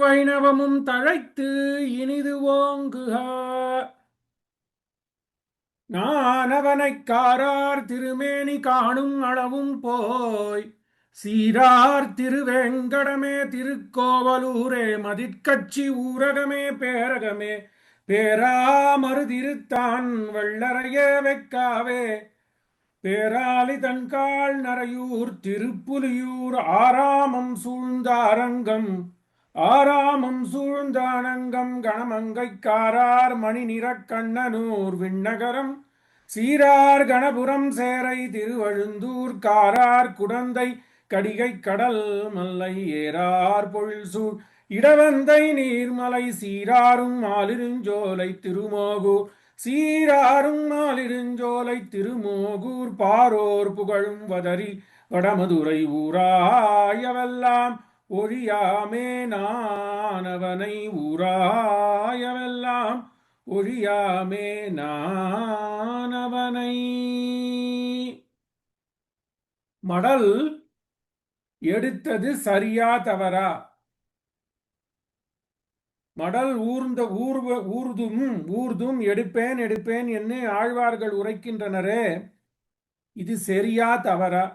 வைணவமும் தழைத்து இனிது ஓங்குக. நானவனைக் காரார் திருமேனி காணும் அளவும் போய் சீரார் திருவேங்கடமே திருக்கோவலூரே மதிற்கட்சி ஊரகமே பேரகமே பேராமருதிருத்தான் வள்ளரையே வெக்காவே பேராலி தன்கால் நரையூர் திருப்புலியூர் ஆராமம் சூழ்ந்த அனங்கம் கணமங்கைக்காரார் மணி நிறக்கண்ணனூர் விண்ணகரம் சீரார் கணபுரம் சேரை திருவழுந்தூர் காரார் குடந்தை கடிகை கடல் மல்லை ஏறார் பொழில் சூழ் இடவந்தை நீர்மலை சீராரும் மாலிருஞ்சோலை திருமோகூர் சீராரும் மாலிருஞ்சோலை திருமோகூர் பாரோர் புகழும் வதரி வடமதுரை ஊராயவெல்லாம் ஒழியாமே நானவனை ஊராயவெல்லாம் ஒழியாமே நானவனை. மடல் எடுத்தது சரியா தவறா? மடல் ஊர்தும் எடுப்பேன் என்று ஆழ்வார்கள் உரைக்கின்றனரே, இது சரியா தவறா?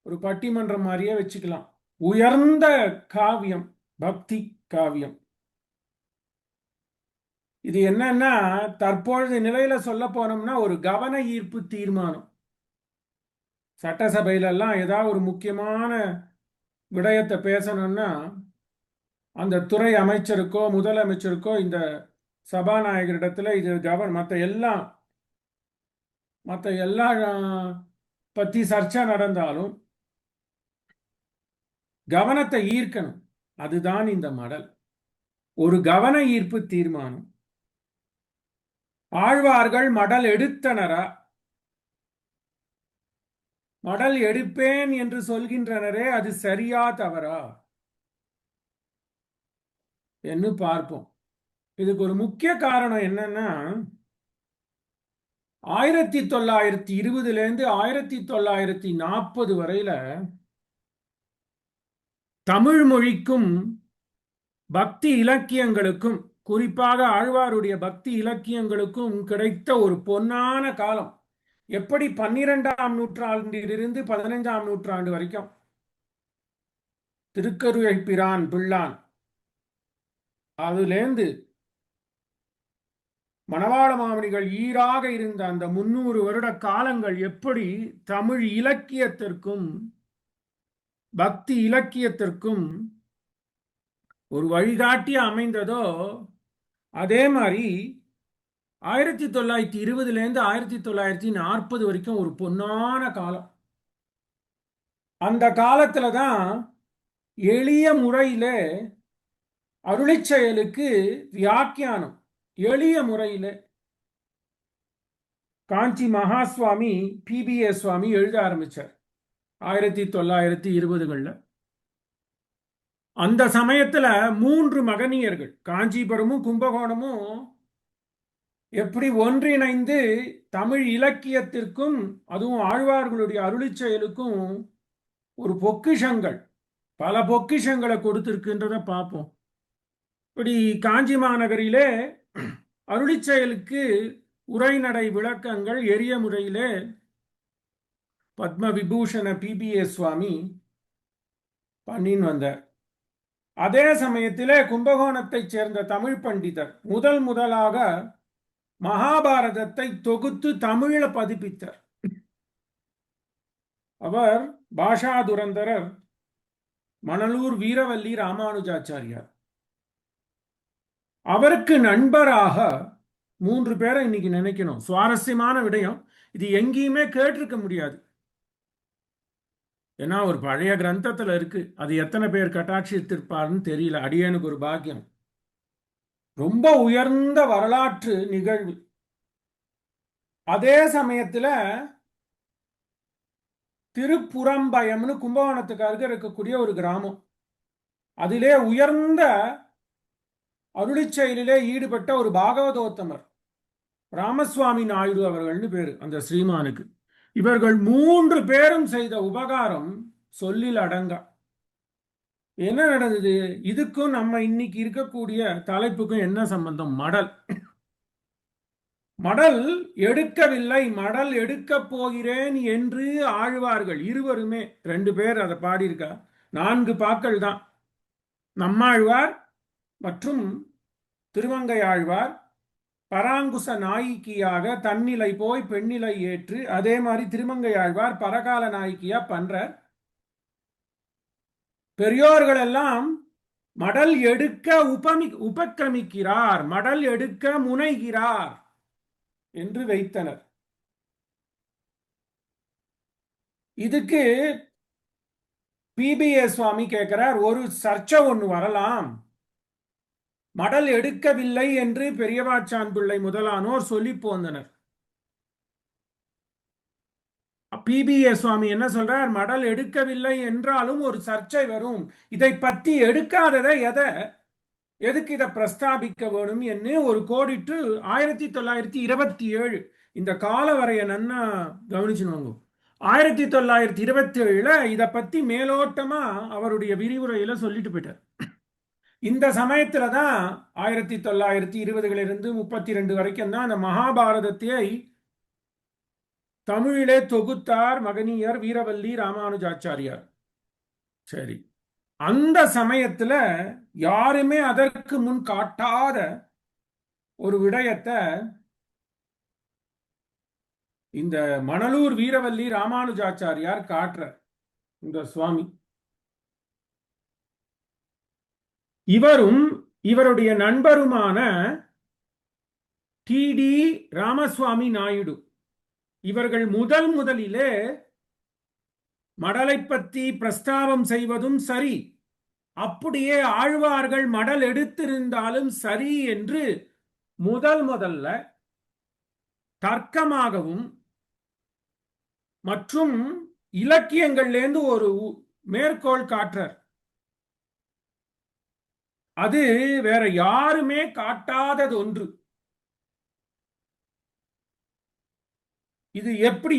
ஒரு பட்டிமன்றம் மாதிரியே வச்சுக்கலாம். உயர்ந்த காவியம், பக்தி காவியம். இது என்னன்னா, தற்பொழுது நிலையில சொல்ல போனோம்னா ஒரு கவன ஈர்ப்பு தீர்மானம். சட்டசபையில எல்லாம் ஏதாவது ஒரு முக்கியமான விடயத்தை பேசணும்னா அந்த துறை அமைச்சருக்கோ முதலமைச்சருக்கோ இந்த சபாநாயகரிடத்துல இது மற்ற எல்லா பத்தி சர்ச்சை நடந்தாலும் கவனத்தை ஈர்க்கணும். அதுதான் இந்த மடல், ஒரு கவன ஈர்ப்பு தீர்மானம். ஆழ்வார்கள் மடல் எடுத்தனரா? மடல் எடுப்பேன் என்று சொல்கின்றனரே, அது சரியா தவறா என்று பார்ப்போம். இதுக்கு ஒரு முக்கிய காரணம் என்னன்னா, 1920 1940 வரையில தமிழ் மொழிக்கும் பக்தி இலக்கியங்களுக்கும், குறிப்பாக ஆழ்வாருடைய பக்தி இலக்கியங்களுக்கும் கிடைத்த ஒரு பொன்னான காலம். எப்படி 12ஆம் நூற்றாண்டிலிருந்து 15ஆம் நூற்றாண்டு வரைக்கும் திருக்கருவைப்பிரான் பிள்ளான், அதுலேருந்து மணவாள மாமனிகள் ஈராக இருந்த அந்த 300 வருட காலங்கள் எப்படி தமிழ் இலக்கியத்திற்கும் பக்தி இலக்கியத்திற்கும் ஒரு வழிகாட்டி அமைந்ததோ, அதே மாதிரி 1920 1940 வரைக்கும் ஒரு பொன்னான காலம். அந்த காலத்துல தான் எளிய முறையில அருளிச் செயலுக்கு வியாக்கியானம் எளிய முறையில காஞ்சி மகாஸ்வாமி PBA சுவாமி எழுத ஆரம்பிச்சார் 1920களில். அந்த சமயத்துல 3 மகனியர்கள் காஞ்சிபுரமும் கும்பகோணமும் எப்படி ஒன்றிணைந்து தமிழ் இலக்கியத்திற்கும் அதுவும் ஆழ்வார்களுடைய அருளிச் செயலுக்கும் ஒரு பொக்கிஷங்கள், பல பொக்கிஷங்களை கொடுத்திருக்கின்றத பார்ப்போம். இப்படி காஞ்சி மாநகரிலே அருளிச் செயலுக்கு உரைநடை விளக்கங்கள் எளிய முறையிலே பத்ம விபூஷண PBA சுவாமி பண்ணின்னு வந்தார். அதே சமயத்திலே கும்பகோணத்தைச் சேர்ந்த தமிழ் பண்டிதர் முதலாக மகாபாரதத்தை தொகுத்து தமிழ பதிப்பித்தார். அவர் பாஷா துரந்தரர் மணலூர் வீரவல்லி ராமானுஜாச்சாரியார். அவருக்கு நண்பராக 3 பேரை இன்னைக்கு நினைக்கணும். சுவாரஸ்யமான விடயம், இது எங்கேயுமே கேட்டிருக்க முடியாது. ஏன்னா ஒரு பழைய கிரந்தத்துல இருக்கு, அது எத்தனை பேர் கட்டாட்சித்திருப்பார்னு தெரியல. அடியனுக்கு ஒரு பாக்கியம். ரொம்ப உயர்ந்த வரலாற்று நிகழ்வு. அதே சமயத்துல திருப்புறம்பயம்னு கும்பகோணத்துக்கு அருகே இருக்கக்கூடிய ஒரு கிராமம், அதிலே உயர்ந்த அருளிச் செயலிலே ஈடுபட்ட ஒரு பாகவதோத்தமர் ராமசுவாமி நாயுடு அவர்கள்னு பேரு அந்த ஸ்ரீமானுக்கு. இவர்கள் 3 பேரும் செய்த உபகாரம் சொல்லில் அடங்கா. என்ன நடந்தது? இதுக்கும் நம்ம இன்னைக்கு இருக்கக்கூடிய தலைப்புக்கும் என்ன சம்பந்தம்? மடல். மடல் எடுக்கவில்லை, மடல் எடுக்கப் போகிறேன் என்று ஆழ்வார்கள் இருவருமே, 2 பேர் அதை பாடியிருக்கா. 4 பாக்கள் தான். நம்மாழ்வார் மற்றும் திருமங்கை ஆழ்வார் பராங்குச நாயிக்கியாக தன்னிலை போய் பெண்ணிலை ஏற்று, அதே மாதிரி திருமங்கை ஆழ்வார் பரகால நாயிக்கியா பண்ற. பெரியோர்கள் எல்லாம் மடல் எடுக்க உபக்கிரமிக்கிறார், மடல் எடுக்க முனைகிறார் என்று வைத்தனர். இதுக்கு பிபிஏ சுவாமி கேட்கிறார், ஒரு சர்ச்சை ஒன்று வரலாம். மடல் எடுக்கவில்லை என்று பெரியவாச்சான் பிள்ளை முதலானோர் சொல்லி போந்தனர். பிபிஏ சுவாமி என்ன சொல்றார்? மடல் எடுக்கவில்லை என்றாலும் ஒரு சர்ச்சை வரும், இதை பற்றி எடுக்காததை எதுக்கு இதை பிரஸ்தாபிக்க வேணும் என்று ஒரு கோடிட்டு 1927 இந்த கால வரைய நன்னா கவனிச்சுனுவாங்க. 1927 இதை பத்தி மேலோட்டமா அவருடைய விரிவுரையில சொல்லிட்டு போயிட்டார். இந்த சமயத்துல தான் 1920களிலிருந்து 32 வரைக்கும் தான் அந்த மகாபாரதத்தை தமிழிலே தொகுத்தார் மகனியர் வீரவல்லி ராமானுஜாச்சாரியார். சரி, அந்த சமயத்துல யாருமே அதற்கு முன் காட்டாத ஒரு விடயத்தை இந்த மணலூர் வீரவல்லி ராமானுஜாச்சாரியார் காட்டுற. இந்த சுவாமி இவரும் இவருடைய நண்பருமான டிடி ராமசுவாமி நாயுடு இவர்கள் முதலிலே மடலை பற்றி பிரஸ்தாபம் செய்வதும் சரி, அப்படியே ஆழ்வார்கள் மடல் எடுத்திருந்தாலும் சரி என்று முதல்ல தர்க்கமாகவும் மற்றும் இலக்கியங்கள்லேருந்து ஒரு மேற்கோள் காட்டுறார். அது வேற யாருமே காட்டாதது ஒன்று. இது எப்படி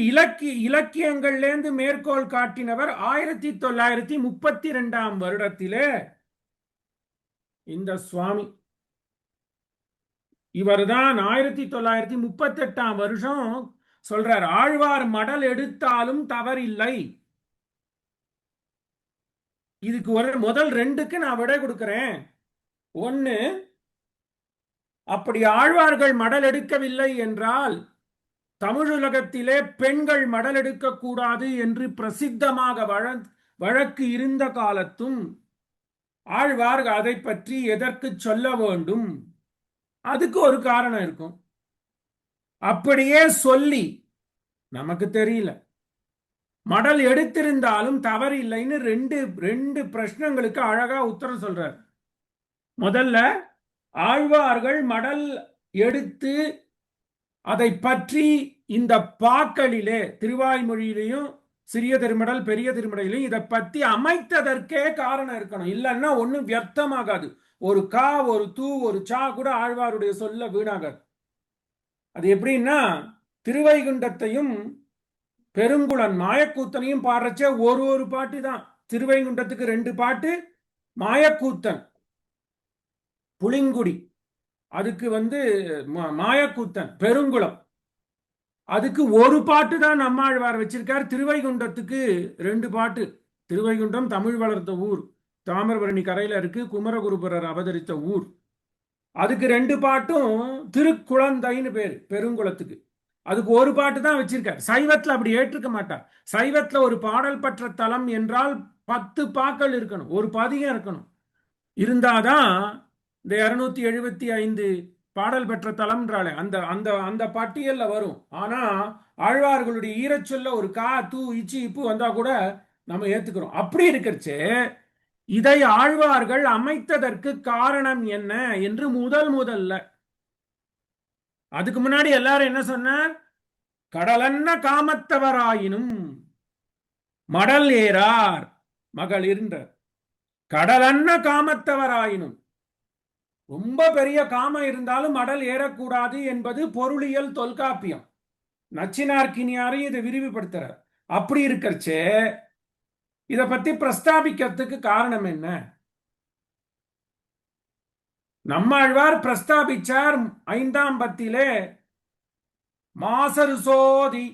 இலக்கியங்கள்லேருந்து மேற்கோள் காட்டினவர் 1932 வருடத்திலே இந்த சுவாமி. இவர்தான் 1938 வருஷம் சொல்றார், ஆழ்வார் மடல் எடுத்தாலும் தவறில்லை. இதுக்கு முதல் 2க்கு நான் விடை கொடுக்கிறேன். 1, அப்படி ஆழ்வார்கள் மடல் எடுக்கவில்லை என்றால் தமிழுலகத்திலே பெண்கள் மடல் எடுக்கக்கூடாது என்று பிரசித்தமாக வழக்கு இருந்த காலத்தும் ஆழ்வார் அதை பற்றி எதற்கு சொல்ல வேண்டும்? அதுக்கு ஒரு காரணம் இருக்கும். அப்படியே சொல்லி நமக்கு தெரியல, மடல் எடுத்திருந்தாலும் தவறில்லைன்னு ரெண்டு பிரச்சனைகளுக்கு அழகா உத்தரம் சொல்றார். முதல்ல, ஆழ்வார்கள் மடல் எடுத்து அதை பற்றி இந்த பாக்களிலே திருவாய்மொழியிலையும் சிறிய திருமடல் பெரிய திருமடலையும் இதை பற்றி அமைத்ததற்கே காரணம் இருக்கணும். இல்லைன்னா ஒன்னும் வியர்த்தமாகாது. ஒரு கா, ஒரு தூ, ஒரு சா கூட ஆழ்வாருடைய சொல்ல வீணாகாது. அது எப்படின்னா, திருவைகுண்டத்தையும் பெருங்குளன் மாயக்கூத்தனையும் பாடுறச்சே ஒரு பாட்டு தான். திருவைகுண்டத்துக்கு 2 பாட்டு, மாயக்கூத்தன் புளிங்குடி அதுக்கு மாயக்கூத்தன் பெருங்குளம் அதுக்கு ஒரு பாட்டு தான் நம்மாழ்வார் வச்சிருக்கார். திருவைகுண்டத்துக்கு 2 பாட்டு. திருவைகுண்டம் தமிழ் வளர்த்த ஊர், தாமிரபரணி கரையில இருக்கு, குமரகுருபரர் அவதரித்த ஊர். அதுக்கு 2 பாட்டும் திருக்குழந்தைன்னு பேரு பெருங்குளத்துக்கு. அதுக்கு ஒரு பாட்டு தான் வச்சிருக்கார். சைவத்துல அப்படி ஏற்றுக்க மாட்டார். சைவத்துல ஒரு பாடல் பெற்ற தலம் என்றால் 10 பாக்கள் இருக்கணும், ஒரு பதிகம் இருக்கணும். இருந்தாதான் இந்த 275 பாடல் பெற்ற தலம்ன்றாலே அந்த அந்த அந்த பட்டியல்ல வரும். ஆனா ஆழ்வார்களுடைய ஈரச்சொல்ல ஒரு கா, தூ, இச்சி, இப்பு வந்தா கூட நம்ம ஏத்துக்கிறோம். அப்படி இருக்கிறச்சே இதை ஆழ்வார்கள் அமைத்ததற்கு காரணம் என்ன என்று முதல்ல, அதுக்கு முன்னாடி எல்லாரும் என்ன சொன்னார்? கடலன்ன காமத்தவராயினும் மடல் ஏறார் மகளிர். கடலன்ன காமத்தவராயினும், ரொம்ப பெரிய காமம் இருந்தாலும் மடல் ஏறக்கூடாது என்பது பொருளியல் தொல்காப்பியம். நச்சினார்கினியாரையும் இதை விரிவுபடுத்துறார். அப்படி இருக்கிறச்சே இதை பத்தி பிரஸ்தாபிக்கிறதுக்கு காரணம் என்ன? நம்மாழ்வார் பிரஸ்தாபிச்சார் ஐந்தாம் பத்திலே, மாசரு சோதி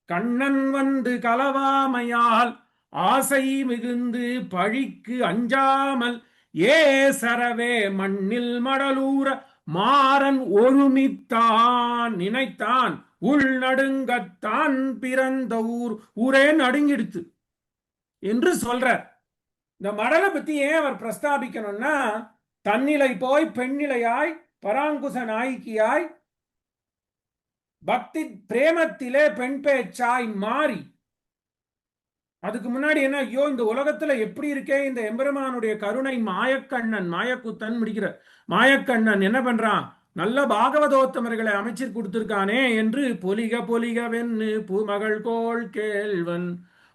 கண்ணன் வந்து கலவாமையால் ஆசை மிகுந்து பழிக்கு அஞ்சாமல் ஏ சரவே மண்ணில் மடலூர மாறன் ஒருமித்தான் நினைத்தான் உள் நடுங்கத்தான் பிறந்த ஊரே நடுங்கிடுத்து என்று சொல்றார். இந்த மடலை பத்தி ஏன் அவர் பிரஸ்தாபிக்கணும்னா, தன்னிலை போய் பெண்ணிலையாய் பராங்குச நாயகியாய் பக்தி பிரேமத்திலே பெண் பேச்சாய் மாறி, அதுக்கு முன்னாடி என்ன, ஐயோ இந்த உலகத்துல எப்படி இருக்கே இந்த எம்பெருமானுடைய கருணை, மாயக்கண்ணன் மாயக்குத்தன் முடிக்கிற மாயக்கண்ணன் என்ன பண்றான், நல்ல பாகவதோத்தமர்களை அமைச்சர் கொடுத்திருக்கானே என்று பொலிக பொலிகவென்னு பூமகள் கோள் கேள்வன்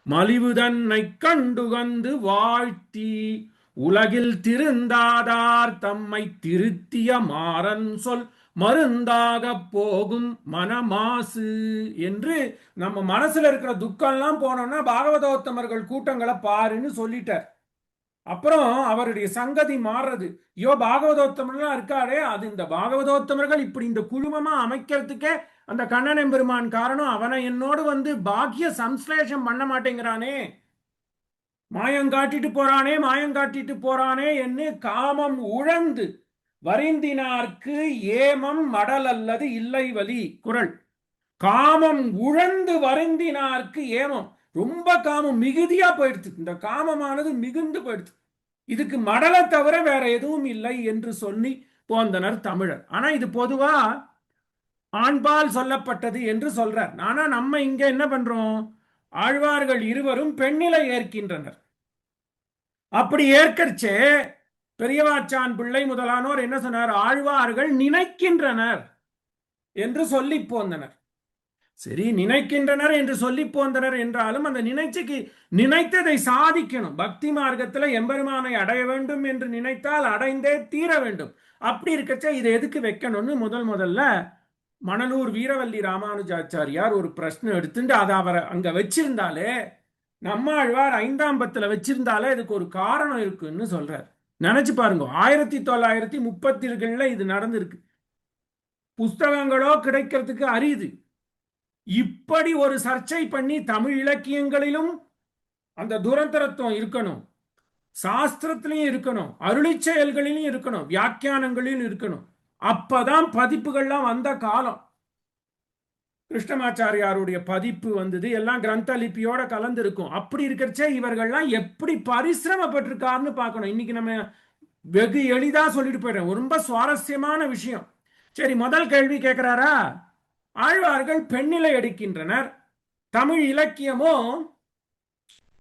மலிவு தன்னை கண்டுகந்து வாழ்த்தி உலகில் திருந்தாதார் தம்மை திருத்திய மாறன் சொல் மருந்தாக போகும் மனமாசு என்று, நம்ம மனசுல இருக்கிற துக்கம்லாம் போனோம்னா பாகவதோத்தமர்கள் கூட்டங்களை பாருன்னு சொல்லிட்டார். அப்புறம் அவருடைய சங்கதி மாறுறது. ஐயோ பாகவதோத்தமர்கள்லாம் இருக்காரே, அது இந்த பாகவதோத்தமர்கள் இப்படி இந்த குழுமமா அமைக்கிறதுக்கே அந்த கண்ணன் எம்பெருமான் காரணம், அவனை என்னோடு வந்து பாக்கிய சம்ஸ்லேஷம் பண்ண மாட்டேங்கிறானே, மாயங்காட்டிட்டு போறானே மாயங்காட்டிட்டு போறானே என்று காமம் உழந்து வரிந்தினார்க்கு ஏமம் மடல் அல்லது இல்லை வலி. குறள். காமம் உழந்து வருந்தினார்க்கு ஏமம், ரொம்ப காமம் மிகுதியா போயிடுது, இந்த காமமானது மிகுந்து போயிடுது, இதுக்கு மடலை தவிர வேற எதுவும் இல்லை என்று சொல்லி போந்தனர் தமிழர். ஆனா இது பொதுவா ஆண்பால் சொல்லப்பட்டது என்று சொல்றார். ஆனா நம்ம இங்க என்ன பண்றோம், ஆழ்வார்கள் இருவரும் பெண்ணிலை ஏற்கின்றனர். அப்படி ஏற்கச்சே பெரியவாச்சான் பிள்ளை முதலானோர் என்ன சொன்னார், ஆழ்வார்கள் நினைக்கின்றனர் என்று சொல்லி போந்தனர். சரி, நினைக்கின்றனர் என்று சொல்லி போந்தனர் என்றாலும் அந்த நினைச்சுக்கு நினைத்ததை சாதிக்கணும். பக்தி மார்க்கத்தில் எம்பெருமானை அடைய வேண்டும் என்று நினைத்தால் அடைந்தே தீர வேண்டும். அப்படி இருக்கச்ச இதை எதுக்கு வைக்கணும்னு முதல்ல மணலூர் வீரவல்லி ராமானுஜாச்சாரியார் ஒரு பிரச்சனை எடுத்துட்டு அதை அவரை அங்க வச்சிருந்தாலே, நம்மாழ்வார் ஐந்தாம் பத்துல வச்சிருந்தாலே இதுக்கு ஒரு காரணம் இருக்குன்னு சொல்றார். நினைச்சு பாருங்க, 1930களில் இது நடந்திருக்கு. புஸ்தகங்களோ கிடைக்கிறதுக்கு அரிது. இப்படி ஒரு சர்ச்சை பண்ணி தமிழ் இலக்கியங்களிலும் அந்த துரந்தரத்துவம் இருக்கணும், சாஸ்திரத்திலையும் இருக்கணும், அருளி செயல்களிலும் இருக்கணும், வியாக்கியானங்களிலும் இருக்கணும். அப்பதான் பதிப்புகள்லாம் வந்த காலம். கிருஷ்ணமாச்சாரியாருடைய பதிப்பு வந்தது, எல்லாம் கிரந்த லிபியோட கலந்து இருக்கும். அப்படி இருக்கிறச்சே இவர்கள்லாம் எப்படி பரிசிரமப்பட்டிருக்காருன்னு பார்க்கணும். இன்னைக்கு நம்ம வெகு எளிதா சொல்லிட்டு போயிடுறோம், ரொம்ப சுவாரஸ்யமான விஷயம். சரி, முதல் கேள்வி கேட்கிறாரா, ஆழ்வார்கள் பெண்ணிலை எடுக்கின்றனர், தமிழ் இலக்கியமோ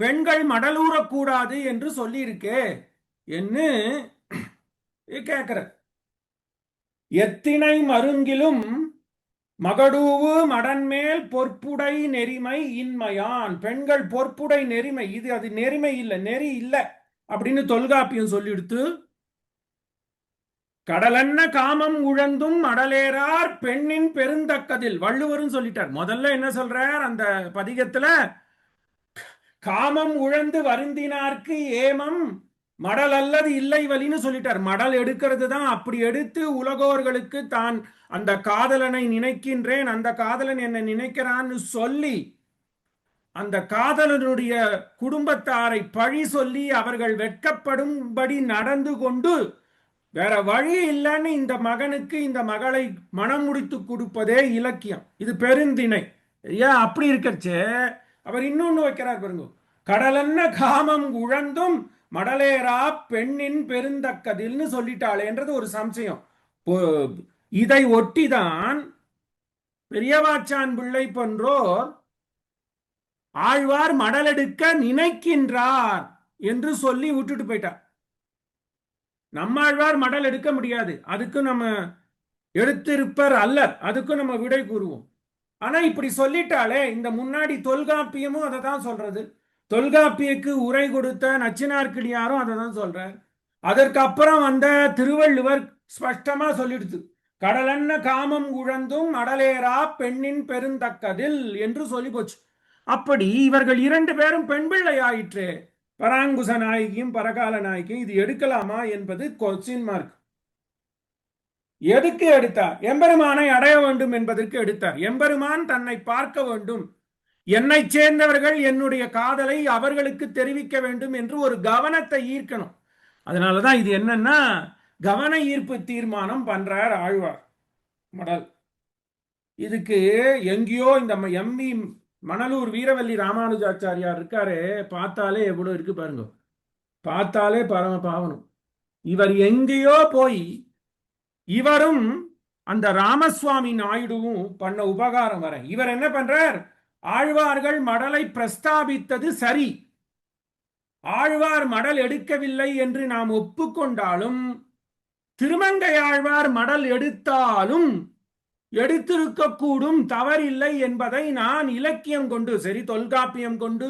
பெண்கள் மடலூறக்கூடாது என்று சொல்லி இருக்கே என்று கேட்கிற. எத்தினை மருங்கிலும் மகடூவு மடன்மேல் பொற்புடை நெறிமை இன்மையான். பெண்கள் பொற்புடை நெறிமை, இது அது நெறிமை இல்லை, நெறி இல்லை அப்படின்னு தொல்காப்பியம் சொல்லிடுத்து. கடலன்ன காமம் உழந்தும் மடலேறார் பெண்ணின் பெருந்தக்கதில் வள்ளுவரும் சொல்லிட்டார். முதல்ல என்ன சொல்றார் அந்த பதிகத்துல, காமம் உழந்து வருந்தினார்க்கு ஏமம் மடல் அல்லது இல்லை வலின்னு சொல்லிட்டார். மடல் எடுக்கிறது தான். அப்படி எடுத்து உலகோர்களுக்கு தான் அந்த காதலனை நினைக்கின்றேன், அந்த காதலன் என்னை நினைக்கிறான்னு சொல்லி அந்த காதலனுடைய குடும்பத்தாரை பழி சொல்லி அவர்கள் வெட்கப்படும்படி நடந்து கொண்டு வேற வழி இல்லைன்னு இந்த மகனுக்கு இந்த மகளை மனம் முடித்து கொடுப்பதே இலக்கியம். இது பெருந்திணை. ஏன் அப்படி இருக்கச்சே அவர் இன்னொன்னு வைக்கிறார் பாருங்க, கடலன்ன காமம் உழந்தும் மடலேரா பெண்ணின் பெருந்தக்கதில்னு சொல்லிட்டாளேன்றது ஒரு சம்சயம். இதை ஒட்டிதான் பெரியவாச்சான் பிள்ளை போன்றோர் ஆழ்வார் மடலெடுக்க நினைக்கின்றார் என்று சொல்லி விட்டுட்டு போயிட்டார். நம்மாழ்வார் மடல் எடுக்க முடியாது, அதுக்கு நம்ம எடுத்திருப்பர் அல்ல, அதுக்கும் நம்ம விடை கூறுவோம். ஆனா இப்படி சொல்லிட்டாலே, இந்த முன்னாடி தொல்காப்பியமும் அதை தான் சொல்றது, தொல்காப்பியக்கு உரை கொடுத்த நச்சினார்க்கிடியாரும் அதை தான் சொல்றார். அதற்கு அப்புறம் வந்த திருவள்ளுவர் ஸ்பஷ்டமா சொல்லிடுது, கடலன்ன காமம் உழந்தும் மடலேரா பெண்ணின் பெருந்தக்கதில் என்று சொல்லி போச்சு. அப்படி இவர்கள் இரண்டு பேரும் பெண் பிள்ளை ஆயிற்று, பராங்குச நாயகியும் பரகால நாயகியும். இது எடுக்கலாமா என்பது கொஸ்டின் மார்க். எதுக்கு எடுத்தார்? எம்பெருமானை அடைய வேண்டும் என்பதற்கு எடுத்தார். எம்பெருமான் தன்னை பார்க்க வேண்டும், என்னை சேர்ந்தவர்கள் என்னுடைய காதலை அவர்களுக்கு தெரிவிக்க வேண்டும் என்று ஒரு கவனத்தை ஈர்க்கணும். அதனாலதான் இது என்னன்னா கவன ஈர்ப்பு தீர்மானம் பண்றார் ஆழ்வார் மடல். இதுக்கு எங்கேயோ இந்த எம்பி மணலூர் வீரவல்லி ராமானுஜாச்சாரியார் இருக்காரு, பார்த்தாலே எவ்வளவு இருக்கு பாருங்க, பார்த்தாலே பரம பாவனம். இவர் எங்கேயோ போய் இவரும் அந்த ராமசுவாமி நாயுடுவும் பண்ண உபகாரம் வர இவர் என்ன பண்றார்? ஆழ்வார்கள் மடலை பிரஸ்தாபித்தது சரி, ஆழ்வார் மடல் எடுக்கவில்லை என்று நாம் ஒப்புக்கொண்டாலும், திருமங்கை ஆழ்வார் மடல் எடுத்தாலும் எடுத்திருக்கக்கூடும், தவறில்லை என்பதை நான் இலக்கியம் கொண்டு, சரி தொல்காப்பியம் கொண்டு,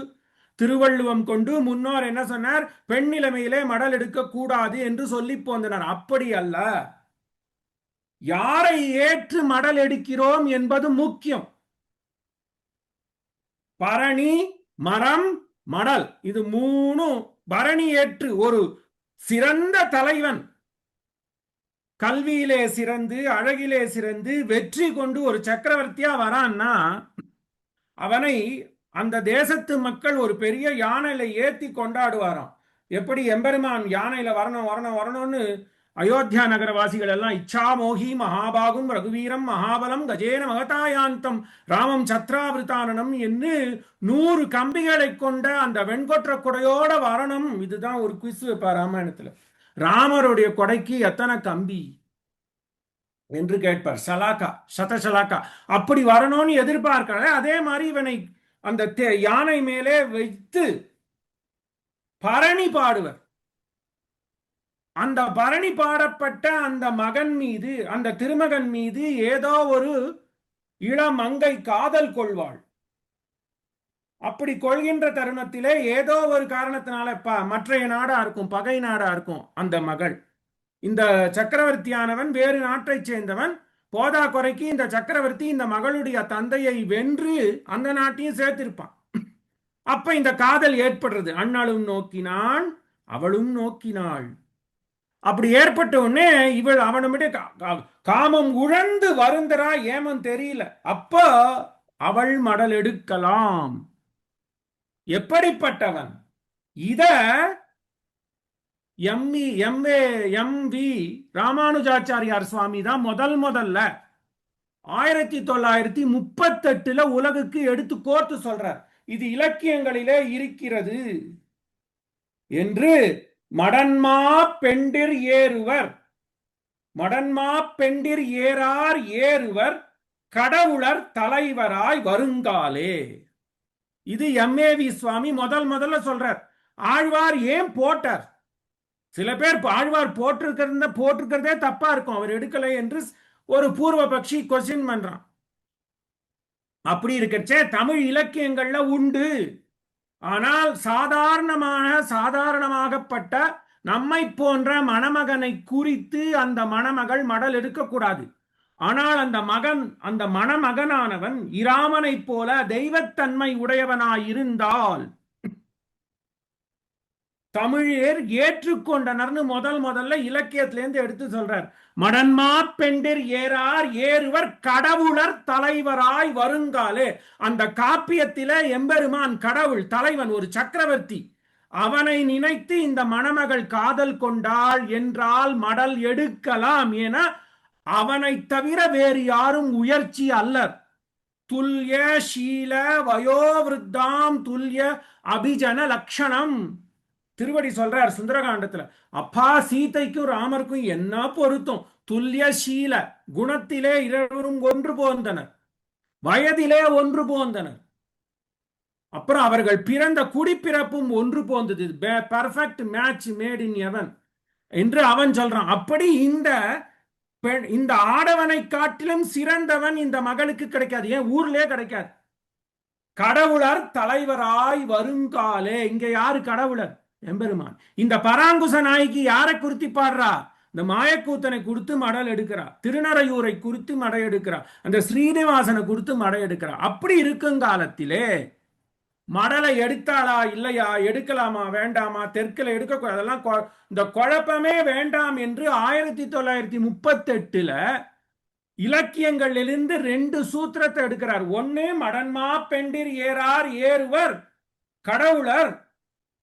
திருவள்ளுவம் கொண்டு, முன்னோர் என்ன சொன்னார், பெண் நிலைமையிலே மடல் எடுக்க கூடாது என்று சொல்லி போந்தனர். அப்படி அல்ல, யாரை ஏற்று மடல் எடுக்கிறோம் என்பது முக்கியம். பரணி, மரம், மடல், இது மூணு. பரணி ஏற்று ஒரு சிறந்த தலைவன், கல்வியிலே சிறந்து அழகிலே சிறந்து வெற்றி கொண்டு ஒரு சக்கரவர்த்தியா வரான்னா, அவனை அந்த தேசத்து மக்கள் ஒரு பெரிய யானையில ஏத்தி கொண்டாடுவாராம். எப்படி எம்பெருமான் யானையில வரணும் வரணும் வரணும்னு அயோத்தியா நகரவாசிகள் எல்லாம் இச்சாமோகி மகாபாகும் ரகுவீரம் மகாபலம் கஜேன மகதாயாந்தம் ராமம் சத்ராவிருத்தானனம் என்று 100 கம்பிகளை கொண்ட அந்த வெண்கொற்ற கொடையோட வரணும். இதுதான் ஒரு குவிஸ் வைப்பார் ராமாயணத்துல. ராமருடைய கொடைக்கு எத்தனை கம்பி என்று கேட்பார். சலாக்கா, சதசலாக்கா, அப்படி வரணும்னு எதிர்பார்க்கிற. அதே மாதிரி இவனை அந்த யானை மேலே வைத்து பரணி பாடுவர். அந்த பரணி பாடப்பட்ட அந்த மகன் மீது, அந்த திருமகன் மீது ஏதோ ஒரு இளமங்கை காதல் கொள்வாள். அப்படி கொள்கின்ற தருணத்திலே ஏதோ ஒரு காரணத்தினால மற்றைய நாடா இருக்கும், பகை நாடா இருக்கும் அந்த மகள். இந்த சக்கரவர்த்தியானவன் வேறு நாட்டை சேர்ந்தவன், போதா குறைக்கு இந்த சக்கரவர்த்தி இந்த மகளுடைய தந்தையை வென்று அந்த நாட்டையும் சேர்த்திருப்பான். அப்ப இந்த காதல் ஏற்படுறது. அண்ணாளும் நோக்கினாள் அவளும் நோக்கினாள். அப்படி ஏற்பட்ட உடனே இவள் அவனிட காமம் உழந்து வருந்தரா, ஏமம் தெரியல. அப்ப அவள் மடல் எடுக்கலாம். எப்படிப்பட்டவன்? இத எம்.வி. ராமானுஜாச்சாரியார் சுவாமி தான் முதல்ல 1938 உலகுக்கு எடுத்து கோர்த்து சொல்றார். இது இலக்கியங்களிலே இருக்கிறது என்று. மடன்மா பெண்டிர் ஏறுவர், மடன்மா பெண்டிர் ஏறார் ஏறுவர் கடவுளர் தலைவராய் வருங்காலே. இது எம்.ஏ.வி. சுவாமி முதல்ல சொல்றார். ஆழ்வார் ஏன் போட்டார்? சில பேர் ஆழ்வார் போட்டிருக்கிறதே தப்பா இருக்கும், அவர் எடுக்கலை என்று ஒரு பூர்வ பக்ஷி கொஸ்டின் பண்றான். அப்படி இருக்கச்சே தமிழ் இலக்கியங்கள்ல உண்டு. ஆனால் சாதாரணமாகப்பட்ட நம்மை போன்ற மணமகனை குறித்து அந்த மணமகள் மடல் எடுக்கக்கூடாது. ஆனால் அந்த மணமகனானவன் இராமனை போல தெய்வத்தன்மை உடையவனாயிருந்தால் தமிழர் ஏற்றுக்கொண்டனர்னு முதல்ல இலக்கியத்திலேருந்து எடுத்து சொல்றார். மடன்மா பெண்டிர் ஏறார் ஏறுவர் கடவுளர் தலைவராய் வருங்காலே. அந்த காப்பியத்தில எம்பெருமான் கடவுள் தலைவன், ஒரு சக்கரவர்த்தி. அவனை நினைத்து இந்த மணமகள் காதல் கொண்டாள் என்றால் மடல் எடுக்கலாம். என அவனை தவிர வேறு யாரும் உயர்ச்சி அல்லர். துல்ய சீல வயோவிருத்தாம் துல்ய அபிஜன லட்சணம் திருவடி சொல்றார் சுந்தரகாண்டத்துல. அப்பா சீதைக்கும் ராமருக்கும் என்ன பொருத்தம்! துல்லிய சீல, குணத்திலே இருவரும் ஒன்று போந்தனர், வயதிலே ஒன்று போந்தனர், அப்புறம் அவர்கள் பிறந்த குடிப்பிறப்பும் ஒன்று போந்தது. Perfect match made in heaven என்று அவன் சொல்றான். அப்படி இந்த ஆடவனை காட்டிலும் சிறந்தவன் இந்த மகளுக்கு கிடைக்காது. ஏன் ஊர்லயே கிடைக்காது. கடவுளர் தலைவராய் வருங்காலே. இங்க யாரு கடவுளர்? எம்பெருமான். இந்த பராங்குச நாய்க்கு யாரை குறித்து பாடுறா? இந்த மாயக்கூத்தனை குறித்து மடல் எடுக்கிறா, திருநறையூரை குறித்து மடை எடுக்கிறா, அந்த ஸ்ரீனிவாசனை குறித்து மடை எடுக்கிறா. அப்படி இருக்கும் காலத்திலே மடலை எடுத்தாளா இல்லையா, எடுக்கலாமா வேண்டாமா, தெற்குல எடுக்க, அதெல்லாம் இந்த குழப்பமே வேண்டாம் என்று 1938 இலக்கியங்களிலிருந்து 2 சூத்திரத்தை எடுக்கிறார். ஒன்னு மடன்மா பெண்டிர் ஏறார் ஏறுவர் கடவுளர்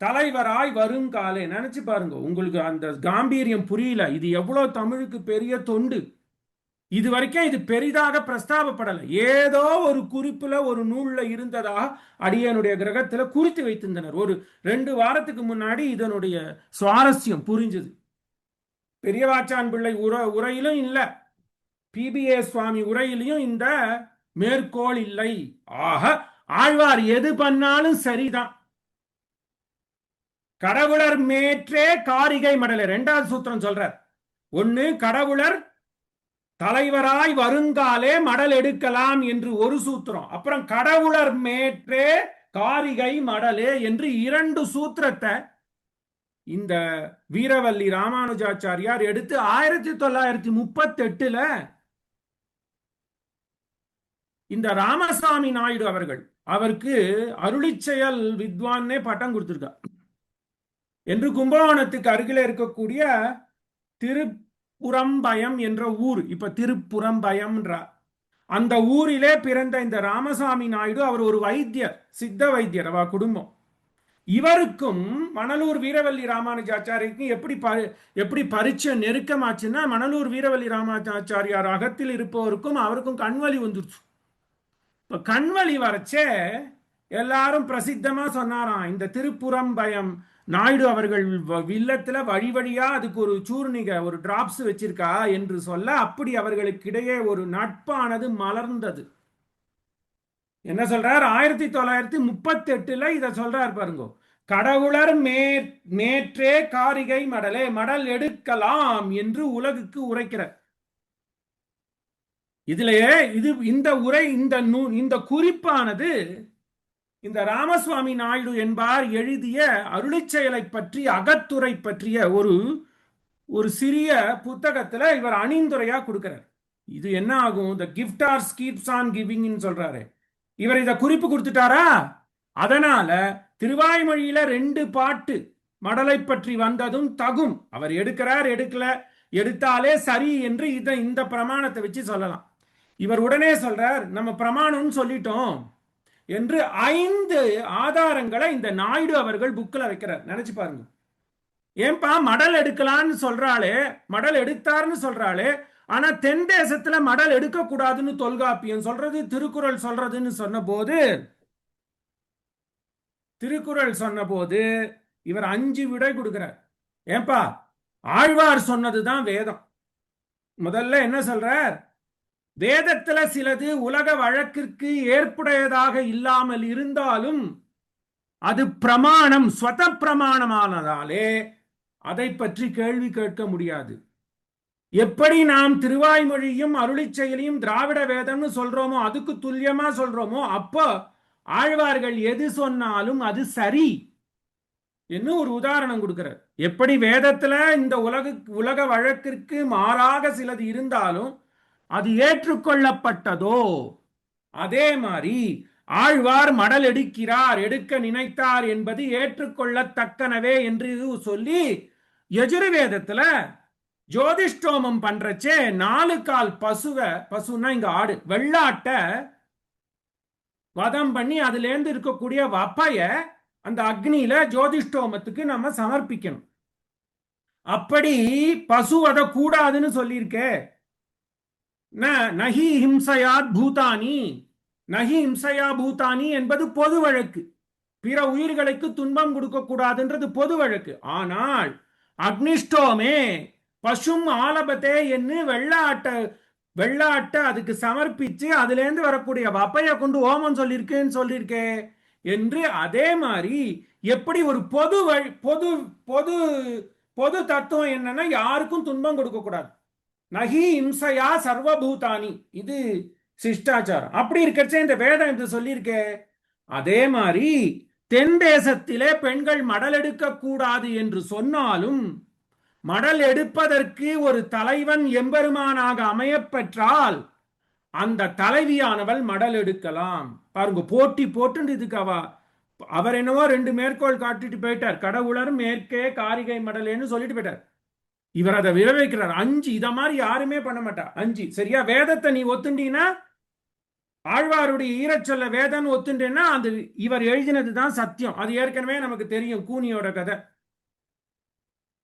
தலைவராய் வருங்காலே. நினைச்சு பாருங்க, உங்களுக்கு அந்த காம்பீரியம் புரியல. இது எவ்வளவு தமிழுக்கு பெரிய தொண்டு. இது வரைக்கும் இது பெரிதாக பிரஸ்தாபப்படலை. ஏதோ ஒரு குறிப்புல ஒரு நூல்ல இருந்ததாக அடியனுடைய கிரகத்துல குறித்து வைத்திருந்தனர். ஒரு 2 வாரத்துக்கு முன்னாடி இதனுடைய சுவாரஸ்யம் புரிஞ்சது. பெரியவாச்சான் பிள்ளை உரையிலும் இல்ல, பிபிஏ சுவாமி உரையிலையும் இந்த மேற்கோள் இல்லை. ஆக ஆழ்வார் எது பண்ணாலும் சரிதான். கடவுளர் மேற்றே காரிகை மடலை 2வது சூத்திரம் சொல்றார். ஒன்னு கடவுளர் தலைவராய் வருங்காலே மடல் எடுக்கலாம் என்று ஒரு சூத்திரம், அப்புறம் கடவுளர் மேற்றே காரிகை மடலே என்று 2 சூத்திரத்தை இந்த வீரவல்லி ராமானுஜாச்சாரியார் எடுத்து 1938 இந்த ராமசாமி நாயுடு அவருக்கு அருளிச்செயல் வித்வான்னே பட்டம் கொடுத்திருக்கார். என்று கும்பகோணத்துக்கு அருகில இருக்கக்கூடிய திருப்புறம்பயம் என்ற ஊர், இப்ப திருப்புறம்பயம்ன்ற அந்த ஊரிலே பிறந்த இந்த ராமசாமி நாயுடு அவர் ஒரு வைத்தியர், சித்த வைத்தியர். அவ குடும்பம். இவருக்கும் மணலூர் வீரவல்லி ராமானுஜாச்சாரிக்கும் எப்படி பரிச்சயம் நெருக்கமாச்சுன்னா, மணலூர் வீரவல்லி ராமானுஜாச்சாரியார் அகத்தில் இருப்பவருக்கும் அவருக்கும் கண்வலி வந்துருச்சு. இப்ப கண்வலி வரச்சே எல்லாரும் பிரசித்தமா சொன்னாராம், இந்த திருப்புறம்பயம் நாயுடு அவர்கள் இல்லத்துல வழி வழியா அதுக்கு ஒரு சூர்ணிக, ஒரு டிராப்ஸ் வச்சிருக்கா என்று சொல்ல, அப்படி அவர்களுக்கு இடையே ஒரு நட்பானது மலர்ந்தது. என்ன சொல்றார், 1938 இத சொல்றார் பாருங்க. கடவுளர் மேற்றே காரிகை மடலே, மடல் எடுக்கலாம் என்று உலகுக்கு உரைக்கிறார். இதுலயே இந்த உரை, இந்த குறிப்பானது இந்த ராமசுவாமி நாயுடு என்பார் எழுதிய அருளிச்செயலை பற்றி அகத்துறை பற்றிய ஒரு சிறிய புத்தகத்துல இவர் அணிந்துரையா கொடுக்கிறார். இது என்ன ஆகும், the gift keeps on giving சொல்றாரு. இவர் இத குறிப்பு கொடுத்துட்டாரா, அதனால திருவாய்மொழியில 2 பாட்டு மடலை பற்றி வந்ததும் தகும். அவர் எடுக்கிறார், எடுக்கல, எடுத்தாலே சரி என்று இந்த பிரமாணத்தை வச்சு சொல்லலாம். இவர் உடனே சொல்றார், நம்ம பிரமாணம் சொல்லிட்டோம் என்று 5 ஆதாரங்களை இந்த நாயுடு அவர்கள் புக்கில் வைக்கிறார். நினைச்சு பாருங்க. ஏன்பா மடல் எடுக்கலான்னு சொல்றாளே, மடல் எடுத்தார்னு சொல்றாளே, ஆனா தென் தேசத்துல மடல் எடுக்க கூடாதுன்னு தொல்காப்பியம் சொல்றது, திருக்குறள் சொல்றதுன்னு சொன்ன போது இவர் 5 விடை கொடுக்கிறார். ஏன்பா ஆழ்வார் சொன்னதுதான் வேதம். முதல்ல என்ன சொல்றார், வேதத்துல சிலது உலக வழக்கிற்கு ஏற்புடையதாக இல்லாமல் இருந்தாலும் அது பிரமாணம், ஸ்வத பிரமாணமானதாலே அதை பற்றி கேள்வி கேட்க முடியாது. எப்படி நாம் திருவாய்மொழியும் அருளிச்செயலையும் திராவிட வேதம்னு சொல்றோமோ, அதுக்கு துல்லியமா சொல்றோமோ, அப்போ ஆழ்வார்கள் எது சொன்னாலும் அது சரி என்று ஒரு உதாரணம் கொடுக்கிறார். எப்படி வேதத்துல இந்த உலக வழக்கிற்கு மாறாக சிலது இருந்தாலும் அது ஏற்றுக்கொள்ளப்பட்டதோ, அதே மாதிரி ஆழ்வார் மடல் எடுக்கிறார், எடுக்க நினைத்தார் என்பது ஏற்றுக்கொள்ளத்தக்கனவே என்று சொல்லி யஜுர்வேதத்துல ஜோதிஷ்டோமம் பண்றச்சே 4 கால் பசுன்னா இங்க ஆடு, வெள்ளாட்ட வதம் பண்ணி அதுல இருந்து இருக்கக்கூடிய வப்பைய அந்த அக்னியில ஜோதிஷ்டோமத்துக்கு நம்ம சமர்ப்பிக்கணும். அப்படி பசு வத கூடாதுன்னு சொல்லியிருக்கே. நஹி ஹிம்சையாத் பூதானி, நஹி ஹிம்சையா பூதானி என்பது பொது வழக்கு. பிற உயிர்களுக்கு துன்பம் கொடுக்க கூடாதுன்றது பொது வழக்கு. ஆனால் அக்னிஷ்டோமே பசும் ஆலபத்தே என்று வெள்ளாட்ட அதுக்கு சமர்ப்பிச்சு அதுல இருந்து வரக்கூடிய வப்பைய கொண்டு ஓமம் சொல்லியிருக்கே என்று. அதே மாதிரி எப்படி ஒரு பொது தத்துவம் என்னன்னா, யாருக்கும் துன்பம் கொடுக்க கூடாது. நகி இம்சையா சர்வபூதானி, இது சிஷ்டாச்சாரம். அப்படி இருக்கச்சே இந்த வேதம் என்று சொல்லியிருக்கே. அதே மாதிரி தென் தேசத்திலே பெண்கள் மடல் எடுக்க கூடாது என்று சொன்னாலும் மடல் எடுப்பதற்கு ஒரு தலைவன் எம்பெருமானாக அமையப்பெற்றால் அந்த தலைவியானவள் மடல் எடுக்கலாம். பாருங்க, போட்டு இதுக்கு அவ அவர் என்னவோ 2 மேற்கோள் காட்டிட்டு போயிட்டார். கடவுளர் மேற்கே காரிகை மடலேன்னு சொல்லிட்டு போயிட்டார். இவர் அதை விளைவிக்கிறார். 5 இத மாதிரி யாருமே பண்ண மாட்டா. 5 சரியா? வேதத்தை நீ ஒத்துண்டீன்னா, ஆழ்வாருடைய ஈரச்சொல்ல வேதம் ஒத்துண்டேன்னா அந்த இவர் எழுதினது தான் சத்தியம். அது ஏற்கனவே நமக்கு தெரியும், கூனியோட கதை.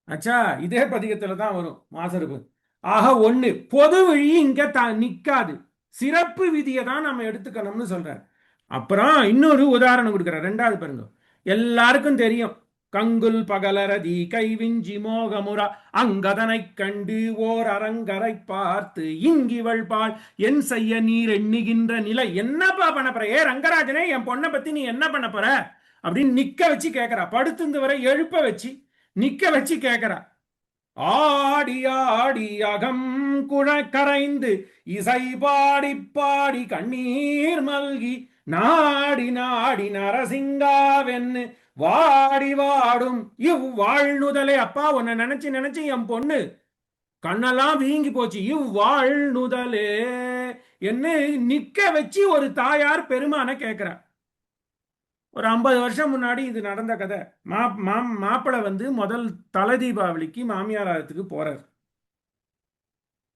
ஆச்சா, இதே பதிகத்துல தான் வரும் மாசருப்பு. ஆக ஒண்ணு, பொது வழி இங்க நிக்காது, சிறப்பு விதியை தான் நம்ம எடுத்துக்கணும்னு சொல்றார். அப்புறம் இன்னொரு உதாரணம் கொடுக்கிறார். 2வது பாருங்க. எல்லாருக்கும் தெரியும், கங்குல் பகலரதி கைவிஞ்சி மோகமுரா அங்கதனை கண்டு ஓர் அரங்கரை பார்த்து இங்கிவள் பால் என் செய்ய நீர் எண்ணுகின்ற நிலை. என்னப்பா பண்ண போற? ஏ ரங்கராஜனே, என் பொண்ணை பத்தி நீ என்ன பண்ண போற அப்படின்னு நிக்க வச்சு கேட்கிறா. படுத்துந்து வரை எழுப்ப வச்சு நிக்க வச்சு கேட்கிறா. ஆடி ஆடி அகம் குழக்கரைந்து இசை பாடி பாடி கண்ணீர் மல்கி நாடி நாடி நரசிங்காவென்னு வாடி வாடும் இவ்வாழ்நுதலே. அப்பா, உன்னை நினைச்சு நினைச்சு என் பொண்ணு கண்ணெல்லாம் வீங்கி போச்சு. இவ்வாழ்நுதலே என்ன நிக்க வச்சு ஒரு தாயார் பெருமான கேட்கிறார். ஒரு 50 வருஷம் முன்னாடி இது நடந்த கதை. மாப்பிள்ளை வந்து முதல் தலை தீபாவளிக்கு மாமியாரத்துக்கு போறார்.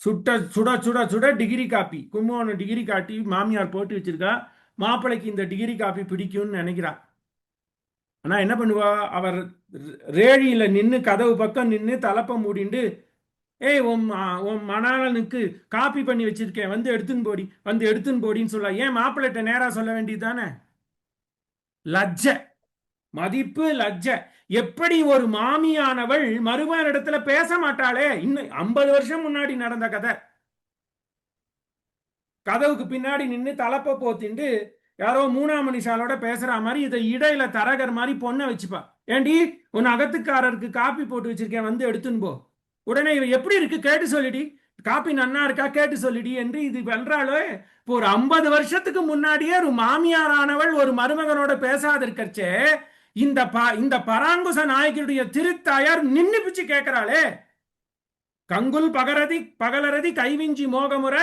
சுட சுட சுட degree coffee, Kumbakonam degree coffee மாமியார் போட்டு வச்சிருக்கா. மாப்பிள்ளைக்கு இந்த டிகிரி காப்பி பிடிக்கும்னு நினைக்கிறா. ஆனா என்ன பண்ணுவா, அவர் ரேழியில நின்று கதவு பக்கம் நின்று தலப்ப மூடிண்டு, ஏய் உன் மணாளனுக்கு காப்பி பண்ணி வச்சிருக்கேன், வந்து எடுத்துன்னு போடி, வந்து எடுத்துன்னு போடின்னு சொல்ல. ஏன் மாப்பிள்ளைகிட்ட நேரா சொல்ல வேண்டியது தானே? லஜ்ஜ, மதிப்பு, லஜ்ஜ. எப்படி ஒரு மாமியானவள் மருமகனிடத்துல பேச மாட்டாளே? இன்னும் 50 வருஷம் முன்னாடி நடந்த கதை. கதவுக்கு பின்னாடி நின்று தலப்ப போத்திண்டு யாரோ 3ஆம் மனுஷாலோட பேசுற மாதிரி இதை இடையில தரகர் மாதிரி பொண்ணை வச்சுப்பா. ஏண்டி, உன் அகத்துக்காரருக்கு காப்பி போட்டு வச்சிருக்கேன், வந்து எடுத்துன்னு போ. உடனே இவ எப்படி இருக்கு கேட்டு சொல்லிடி, காப்பி நன்னா இருக்கா கேட்டு சொல்லிடி என்று இது வென்றாலோ. இப்போ ஒரு 50 வருஷத்துக்கு முன்னாடியே ஒரு மாமியாரானவள் ஒரு மருமகனோட பேசாதிருக்கச்சே, இந்த பராங்குச நாயகருடைய திருத்தாயார் நின்னு பிச்சு கேட்கிறாளே. கங்குல் பகலரதி கைவிஞ்சி மோகமுற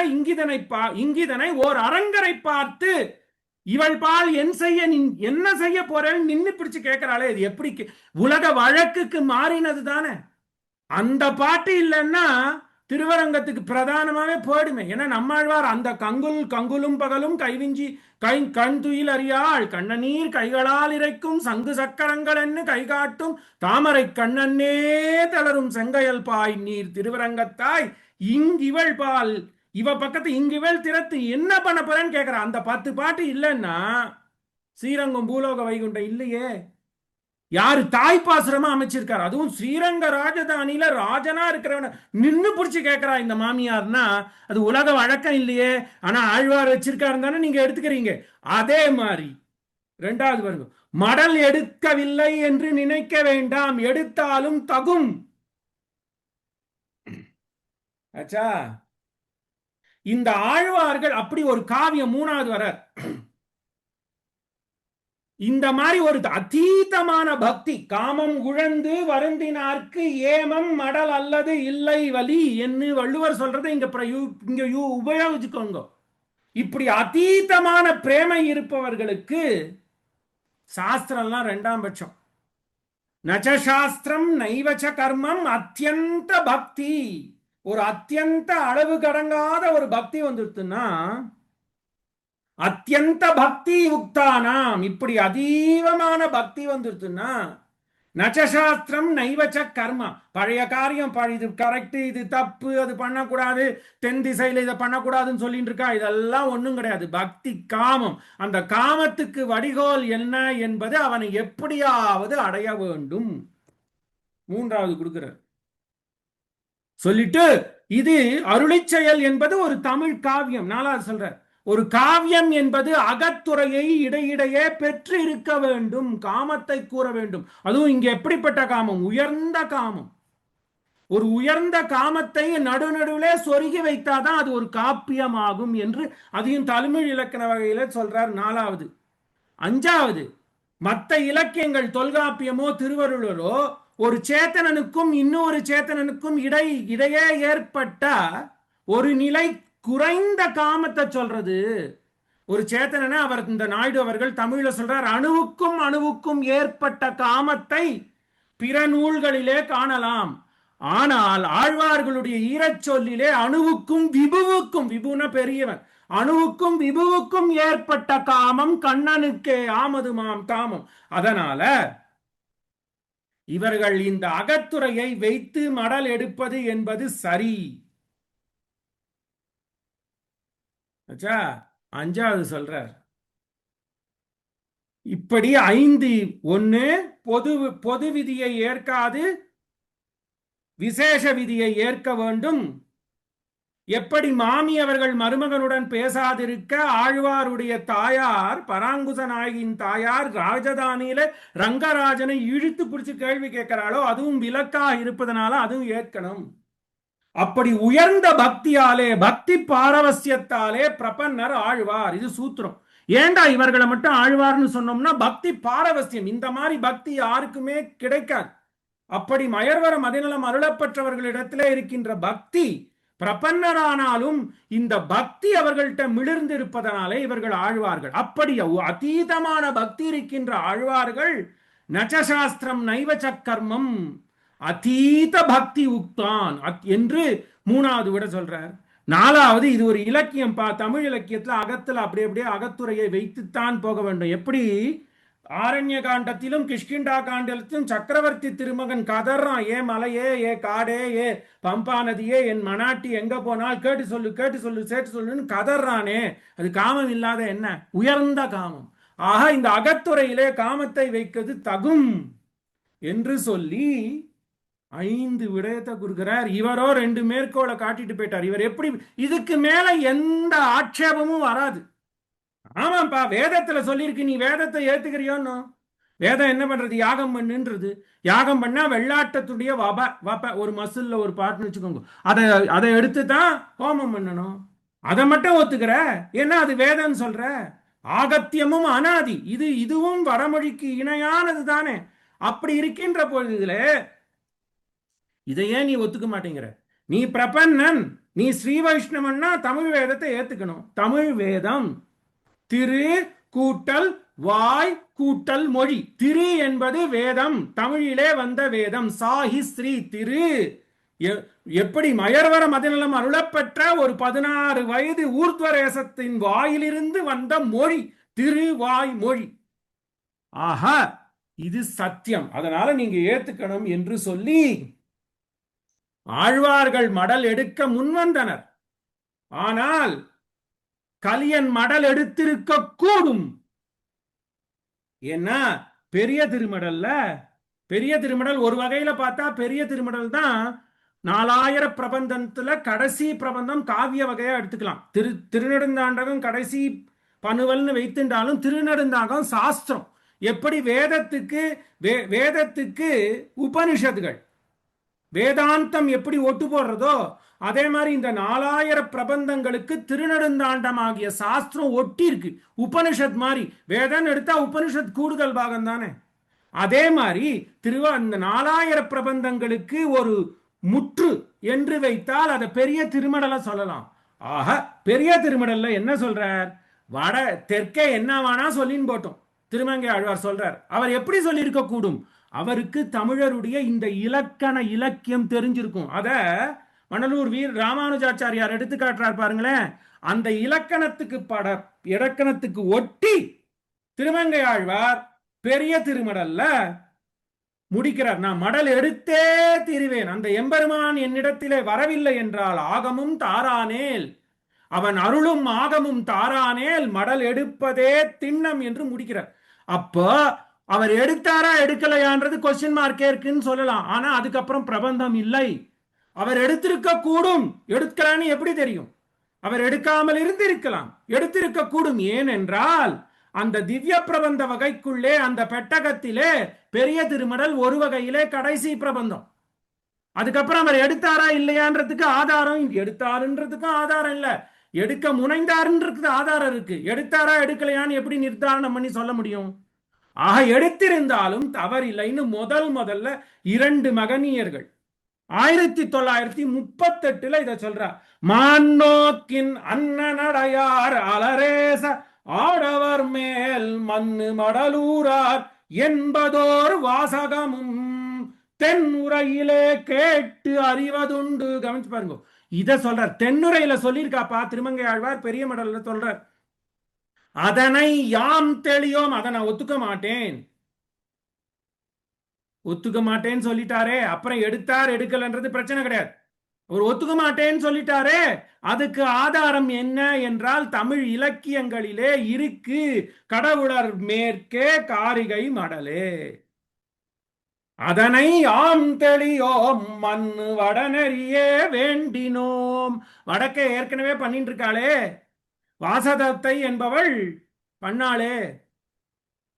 இங்கிதனை ஓர் அரங்கரை பார்த்து இவள் பால் என்ன செய்ய போறேன்னு நின்னு பிடிச்சு கேட்கிறாளே. இது எப்படி உலக வழக்குக்கு மாறினது தானே. அந்த பாட்டு இல்லைன்னா திருவரங்கத்துக்கு பிரதானமாவே போயிடுமே. ஏன்னா நம்மாழ்வார் அந்த கங்குலும் பகலும் கைவிஞ்சி கண் துயில் அறியாள் கண்ணநீர் கைகளால் இறைக்கும் சங்கு சக்கரங்கள் என்ன கைகாட்டும் தாமரை கண்ணன்னே தளரும் செங்கையல் பாய் நீர் திருவரங்கத்தாய் இங்கிவள் பால் இவ பக்கத்து இங்கிவள் திறத்து என்ன பண்ண போறேன்னு கேட்கிற. அந்த 10 பாட்டு இல்லைன்னா ஸ்ரீரங்கம் பூலோக வைகுண்டம் இல்லையே. யாரு தாய்ப்பாசுரமா அமைச்சிருக்காரு? அதுவும் ஸ்ரீரங்க ராஜதானியில ராஜனா இருக்கிறவன நின்னு புடிச்சு கேட்கிறா இந்த மாமியார்னா அது உலக வழக்கம் இல்லையே. ஆனா ஆழ்வார் வச்சிருக்காரு தானே நீங்க எடுத்துக்கிறீங்க. அதே மாதிரி 2வது வருங்க, மடல் எடுக்கவில்லை என்று நினைக்க வேண்டாம், எடுத்தாலும் தகும். ஆச்சா, இந்த ஆழ்வார்கள் அப்படி ஒரு காவியம் 3வது வர இந்த மாதிரி ஒரு அதீதமான பக்தி. காமம் உழந்து வருந்தினார்க்கு ஏமம் மடல் அல்லது இல்லை வலி என்று வள்ளுவர் சொல்றதை இங்க உபயோகிச்சுக்கோங்க. இப்படி அதீதமான பிரேமை இருப்பவர்களுக்கு சாஸ்திரம்லாம் 2ஆம் பட்சம். நச்ச சாஸ்திரம் நைவச்ச கர்மம் அத்தியந்த பக்தி. ஒரு அத்தியந்த அளவு கடங்காத ஒரு பக்தி வந்துருச்சுன்னா, அத்தியந்த பக்தி யுக்தானாம், இப்படி அதீவமான பக்தி வந்துருச்சுன்னா, நச்சசாஸ்திரம் நைவச்ச கர்மா. பழைய காரியம், இது கரெக்ட், இது தப்பு, அது பண்ணக்கூடாது, தென் திசையில இதை பண்ணக்கூடாதுன்னு சொல்லிட்டு இருக்கா. இதெல்லாம் ஒண்ணும் கிடையாது. பக்தி காமம். அந்த காமத்துக்கு வடிகோல் என்ன என்பது அவனை எப்படியாவது அடைய வேண்டும். 3வது கொடுக்கிறார். சொல்லிட்டு இது அருளிச் செயல் என்பது ஒரு தமிழ் காவியம். 4வது சொல்ற, ஒரு காவியம் என்பது அகத்துறையை இடையிடையே பெற்று இருக்க வேண்டும், காமத்தை கூற வேண்டும். அதுவும் இங்க எப்படிப்பட்ட காமம்? உயர்ந்த காமம். ஒரு உயர்ந்த காமத்தை நடுநடுவிலே சொருகி வைத்தாதான் அது ஒரு காப்பியமாகும் என்று அதையும் தமிழ் இலக்கண வகையில சொல்றார். 4வது. 5வது, மற்ற இலக்கியங்கள் தொல்காப்பியமோ திருவள்ளுவரோ ஒரு சேத்தனனுக்கும் இன்னொரு சேத்தனனுக்கும் இடையே ஏற்பட்ட ஒரு நிலை குறைந்த காமத்தை சொல்றது. ஒரு சேத்தனனை அவர் இந்த நாயுடு அவர்கள் தமிழ்ல சொல்றார், அணுவுக்கும் அணுவுக்கும் ஏற்பட்ட காமத்தை பிற நூல்களிலே காணலாம். ஆனால் ஆழ்வார்களுடைய ஈரச்சொல்லிலே அணுவுக்கும் விபுவுக்கும், விபுன பெரியவன், அணுவுக்கும் விபுவுக்கும் ஏற்பட்ட காமம் கண்ணனுக்கே ஆமதுமாம் தாமம். அதனால இவர்கள் இந்த அகத்துறையை வைத்து மடல் எடுப்பது என்பது சரி. அஞ்சாவது சொல்றார், இப்படி 5 1 பொது பொது விதியை ஏற்காது விசேஷ விதியை ஏற்க வேண்டும். எப்படி மாமி அவர்கள் மருமகனுடன் பேசாதிருக்க ஆழ்வாருடைய தாயார் பராங்குச நாயகியின் தாயார் ராஜதானியில ரங்கராஜனை இழுத்து பிடிச்சு கேள்வி கேட்கிறாளோ அதுவும் விலக்கா இருப்பதனால அதுவும் ஏற்கணும். அப்படி உயர்ந்த பக்தியாலே, பக்தி பாரவசியத்தாலே பிரபன்னர் ஆழ்வார். இது சூத்திரம். ஏண்டா இவர்களை மட்டும் ஆழ்வார்னு சொன்னோம்னா, பக்தி பாரவசியம். இந்த மாதிரி பக்தி யாருக்குமே கிடைக்காது. அப்படி மயர்வர மதிநலம் அருளப்பட்டவர்களிடத்திலே இருக்கின்ற பக்தி பிரபன்னரானாலும் இந்த பக்தி அவர்கள்ட்ட மிளிர்ந்து இருப்பதனாலே இவர்கள் ஆழ்வார்கள். அப்படி அதீதமான பக்தி இருக்கின்ற ஆழ்வார்கள் நச்சசாஸ்திரம் நைவச்ச கர்மம் அதீத பக்தி உக்தான் என்று 3வது விட சொல்றார். 4வது, இது ஒரு இலக்கியம் பா, தமிழ் இலக்கியத்துல அகத்துல அப்படி அப்படியே அகத்துறையை வைத்துத்தான் போக வேண்டும். எப்படி ஆரண்ய காண்டத்திலும் கிஷ்கிண்டா காண்டத்திலும் சக்கரவர்த்தி திருமகன் கதறான், ஏ மலையே, ஏ காடே, ஏ பம்பா நதியே, என் மனாட்டி எங்க போனால் கேட்டு சொல்லு, கேட்டு சொல்லு, சேர்த்து சொல்லுன்னு கதறானே, அது காமம் இல்லாத என்ன? உயர்ந்த காமம். ஆக இந்த அகத்துறையிலே காமத்தை வைக்கிறது தகும் என்று சொல்லி 5 விடயத்தை கொடுக்கிறார். இவரோ 2 மேற்கோளை காட்டிட்டு போயிட்டார். இவர் எப்படி, இதுக்கு மேல எந்த ஆட்சேபமும் வராது. ஆமாப்பா, வேதத்துல சொல்லியிருக்கு, நீ வேதத்தை ஏத்துக்கிறியோன்னு. வேதம் என்ன பண்றது? யாகம் பண்ணுன்றது. யாகம் பண்ணா வெள்ளாட்டத்துடைய வப ஒரு மசில்ல ஒரு பாட்டுன்னு வச்சுக்கோங்க, அதை எடுத்து தான் ஹோமம் பண்ணணும். அதை மட்டும் ஒத்துக்கிற, ஏன்னா அது வேதம் சொல்ற. ஆகத்தியமும் அனாதி, இதுவும் வடமொழிக்கு இணையானது தானே. அப்படி இருக்கின்ற பொழுதுல இதையே நீ ஒத்துக்க மாட்டேங்கிற? நீ பிரபன்னன், நீ ஸ்ரீ வைஷ்ணவன்னா தமிழ் வேதத்தை ஏத்துக்கணும். தமிழ் வேதம் திரு கூட்டல் வாய் கூட்டல் மொழி. திரு என்பது வேதம், தமிழிலே வந்த வேதம். சாஹி ஸ்ரீ திரு. எப்படி மயர்வர மதிநலம் அருளப்பெற்ற ஒரு 16 வயது ஊர்த்வரேசத்தின் வாயிலிருந்து வந்த மொழி திரு வாய் மொழி. ஆஹா, இது சத்தியம், அதனால நீங்க ஏத்துக்கணும் என்று சொல்லி ஆழ்வார்கள் மடல் எடுக்க முன்வந்தனர். ஆனால் கலியன் மடல் எடுத்திருக்க கூடும். ஏன்னா பெரிய திருமடல்ல, பெரிய திருமடல் ஒரு வகையில பார்த்தா பெரிய திருமடல் தான் 4000 பிரபந்தத்துல கடைசி பிரபந்தம். காவிய வகையா எடுத்துக்கலாம். திருநெடுந்தாண்டகம் கடைசி பனுவல்னு வைத்துண்டாலும் திருநெடுந்தாண்டகம் சாஸ்திரம். எப்படி வேதத்துக்கு உபனிஷத்துகள், வேதாந்தம் எப்படி ஒட்டு போடுறதோ அதே மாதிரி இந்த 4000 பிரபந்தங்களுக்கு திருநெடுந்தாண்டம் ஆகிய சாஸ்திரம் ஒட்டி இருக்கு. உபனிஷத் மாதிரி. வேதம் எடுத்தா உபனிஷத் கூடுதல் பாகம் தானே. அதே மாதிரி இந்த 4000 பிரபந்தங்களுக்கு ஒரு முற்று என்று வைத்தால் அதை பெரிய திருமடலை சொல்லலாம். ஆக பெரிய திருமடல்ல என்ன சொல்றார்? வட தெற்கே என்ன வேணா சொல்லின்னு போட்டோம். திருமங்கை ஆழ்வார் சொல்றார். அவர் எப்படி சொல்லியிருக்க கூடும்? அவருக்கு தமிழருடைய இந்த இலக்கியம் தெரிஞ்சிருக்கும். அத மணலூர் வீர் ராமானுஜாச்சாரியார் எடுத்து காட்டுறார் பாருங்களேன். அந்த இலக்கணத்துக்கு ஒட்டி திருமங்கை ஆழ்வார் பெரிய திருமடல்ல முடிக்கிறார். நான் மடல் எடுத்தே தீருவேன், அந்த எம்பெருமான் என்னிடத்திலே வரவில்லை என்றால் ஆகமும் தாரானேல், அவன் அருளும் ஆகமும் தாரானேல் மடல் எடுப்பதே திண்ணம் என்று முடிக்கிறார். அப்போ அவர் எடுத்தாரா எடுக்கலையான்றது கொஸ்டின் மார்க்கே இருக்குன்னு சொல்லலாம். ஆனா அதுக்கப்புறம் பிரபந்தம் இல்லை. அவர் எடுத்திருக்க கூடும். எடுக்கலான்னு எப்படி தெரியும்? அவர் எடுக்காமல் இருந்து இருக்கலாம், எடுத்திருக்க கூடும். ஏனென்றால் அந்த திவ்ய பிரபந்த வகைக்குள்ளே அந்த பெட்டகத்திலே பெரிய திருமடல் ஒரு வகையிலே கடைசி பிரபந்தம். அதுக்கப்புறம் அவர் எடுத்தாரா இல்லையான்றதுக்கு ஆதாரம், எடுத்தாருன்றதுக்கும் ஆதாரம் இல்ல, எடுக்க முனைந்தாருன்றது ஆதாரம் இருக்கு. எடுத்தாரா எடுக்கலையான்னு எப்படி நிர்தாரணம் பண்ணி சொல்ல முடியும்? ஆக எடுத்திருந்தாலும் தவறில்லைன்னு முதல்ல 2 மகனியர்கள் 1938 இதை சொல்றார். மான்னோக்கின் அன்னநடையார் அலரேச ஆடவர் மேல் மண்ணு மடலூரார் என்பதோர் வாசகமும் தென்னுரையிலே கேட்டு அறிவதுண்டு. கவனிச்சு பாருங்க, இத சொல்றார். தென்னுரையில சொல்லியிருக்காப்பா திருமங்கை ஆழ்வார், பெரிய மடல்ல சொல்றார். அதனை யாம் தெளியோம், அதை நான் ஒத்துக்க மாட்டேன். ஒத்துக்க மாட்டேன்னு சொல்லிட்டாரே, அப்புறம் எடுத்தார் எடுக்கலன்றது பிரச்சனை கிடையாது. ஒரு ஒத்துக்க மாட்டேன்னு சொல்லிட்டாரே, அதுக்கு ஆதாரம் என்ன என்றால் தமிழ் இலக்கியங்களிலே இருக்கு. கடவுளர் மேற்கே காரிகை மடலே, அதனை ஆம் தெளியோம் மண்ணு வடநெறியே வேண்டினோம். வடக்கே ஏற்கனவே பண்ணிட்டு இருக்காளே வாசதத்தை என்பவள், பண்ணாளே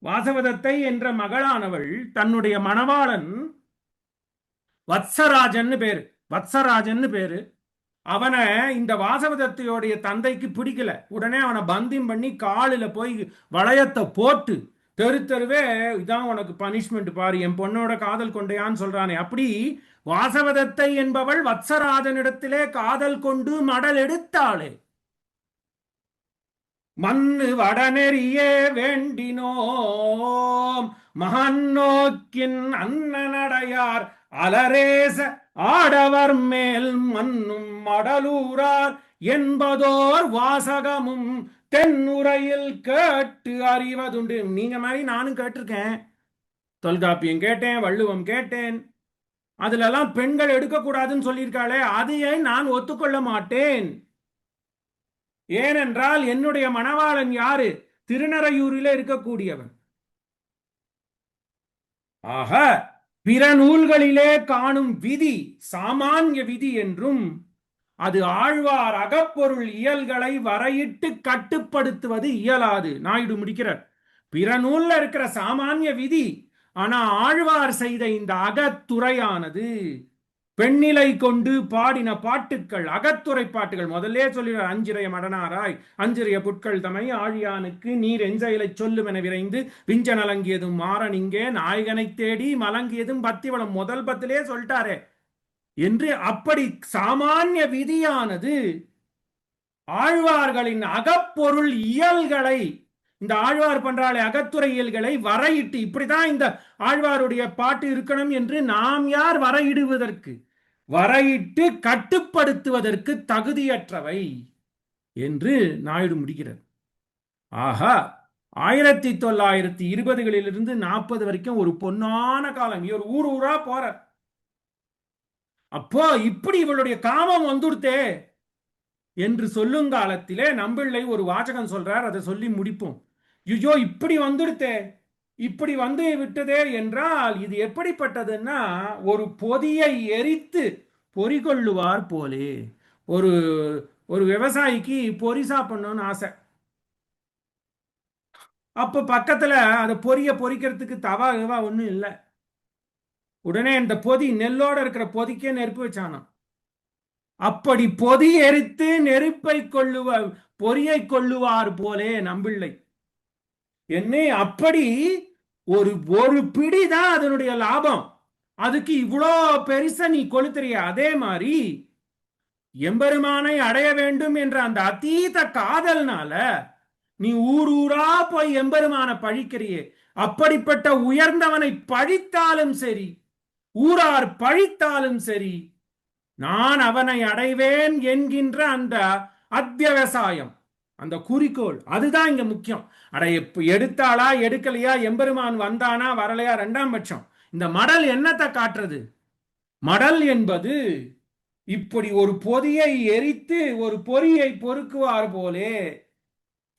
வாசவதத்தை என்ற மகளானவள் தன்னுடைய மணவாளன் வத்சராஜன் பேரு, வத்சராஜன் பேரு. அவனை இந்த வாசவதத்தையோடைய தந்தைக்கு பிடிக்கல. உடனே அவனை பந்தியம் பண்ணி காலில் போய் வளையத்தை போட்டு தெரு தெருவே இதான் உனக்கு பனிஷ்மெண்ட் பாரு, என் பொண்ணோட காதல் கொண்டையான்னு சொல்றானே. அப்படி வாசவதத்தை என்பவள் வத்சராஜனிடத்திலே காதல் கொண்டு மடல் எடுத்தாளே. மண்ணு வடநெறியே வேண்டினோம் மகன் நோக்கின் அண்ணனடையார் அலரேச ஆடவர் மேல் மண்ணும் மடலூரார் என்பதோர் வாசகமும் தென்னுரையில் கேட்டு அறிவதுண்டு. நீங்க மாதிரி நானும் கேட்டிருக்கேன், தொல்காப்பியம் கேட்டேன், வள்ளுவம் கேட்டேன். அதுல எல்லாம் பெண்கள் எடுக்கக்கூடாதுன்னு சொல்லியிருக்காளே, அதையே நான் ஒத்துக்கொள்ள மாட்டேன். ஏனென்றால் என்னுடைய மணவாளன் யாரு? திருநறையூரில் இருக்கக்கூடியவன். ஆக பிற நூல்களிலே காணும் விதி சாமானிய விதி என்றும் அது ஆழ்வார் அகப்பொருள் இயல்களை வரையிட்டு கட்டுப்படுத்துவது இயலாது. நாயுடு முடிக்கிறார். பிற நூல்ல இருக்கிற சாமானிய விதி, ஆனா ஆழ்வார் செய்த இந்த அகத்துறையானது பெண்ணிலை கொண்டு பாடின பாட்டுக்கள், அகத்துறை பாட்டுகள். முதல்ல சொல்லுற அஞ்சிரைய மடனாராய் அஞ்சிரைய புட்கள் தமை ஆழியானுக்கு நீர் எஞ்சைகளை சொல்லும் என விரைந்து விஞ்ச நலங்கியதும் மாறன் இங்கே நாயகனை தேடி மலங்கியதும் பத்திவளம் முதல் பத்திலே சொல்லிட்டாரே என்று. அப்படி சாமானிய விதியானது ஆழ்வார்களின் அகப்பொருள் இயல்களை, இந்த ஆழ்வார் பண்றாலே அகத்துறை இயல்களை வரையிட்டு, இப்படிதான் இந்த ஆழ்வாருடைய பாட்டு இருக்கணும் என்று நாம் யார் வரையிடுவதற்கு? வரையிட்டு கட்டுப்படுத்துவதற்கு தகுதியற்றவை என்று நாயுடு முடிக்கிறார். ஆகா, 1920களிலிருந்து 40 வரைக்கும் ஒரு பொன்னான காலம். இவர் ஊர் ஊரா போற. அப்போ இப்படி இவளுடைய காமம் வந்துடுத்தே என்று சொல்லும் காலத்திலே நம்பிள்ளை ஒரு வாசகம் சொல்றார், அதை சொல்லி முடிப்போம். ஐயோ இப்படி வந்துடுத்தே, இப்படி வந்து விட்டதே என்றால் இது எப்படிப்பட்டதுன்னா, ஒரு பொதியை எரித்து பொறி கொள்ளுவார் போலே. ஒரு ஒரு விவசாயிக்கு பொறி சாப்பிடணும்னு ஆசை. அப்ப பக்கத்துல அந்த பொரிய பொறிக்கிறதுக்கு தவா கிவா ஒண்ணும் இல்லை. உடனே இந்த பொதி, நெல்லோட இருக்கிற பொதிக்கே நெருப்பு வச்சானா. அப்படி பொதி எரித்து நெருப்பை கொள்ளுவார், பொறியை கொள்ளுவார் போலே நம்பிள்ளை. என்னை அப்படி ஒரு ஒரு பிடிதான் அதனுடைய லாபம். அதுக்கு இவ்வளோ பெருசா நீ கொளுத்துறிய. அதே மாதிரி எம்பெருமானை அடைய வேண்டும் என்ற அந்த அதீத காதல்னால நீ ஊர் ஊரா போய் எம்பெருமான பழிக்கிறியே. அப்படிப்பட்ட உயர்ந்தவனை பழித்தாலும் சரி, ஊரார் பழித்தாலும் சரி, நான் அவனை அடைவேன் என்கின்ற அந்த அத்தியவசாயம், அந்த குறிக்கோள், அதுதான் இங்க முக்கியம். அட எடுத்தாளா எடுக்கலையா, எம்பெருமான் வந்தானா வரலையா ரெண்டாம் பட்சம். இந்த மடல் என்னத்தை காட்டுறது? மடல் என்பது இப்படி ஒரு பொதியை எரித்து ஒரு பொறியை பொறுக்குவார் போலே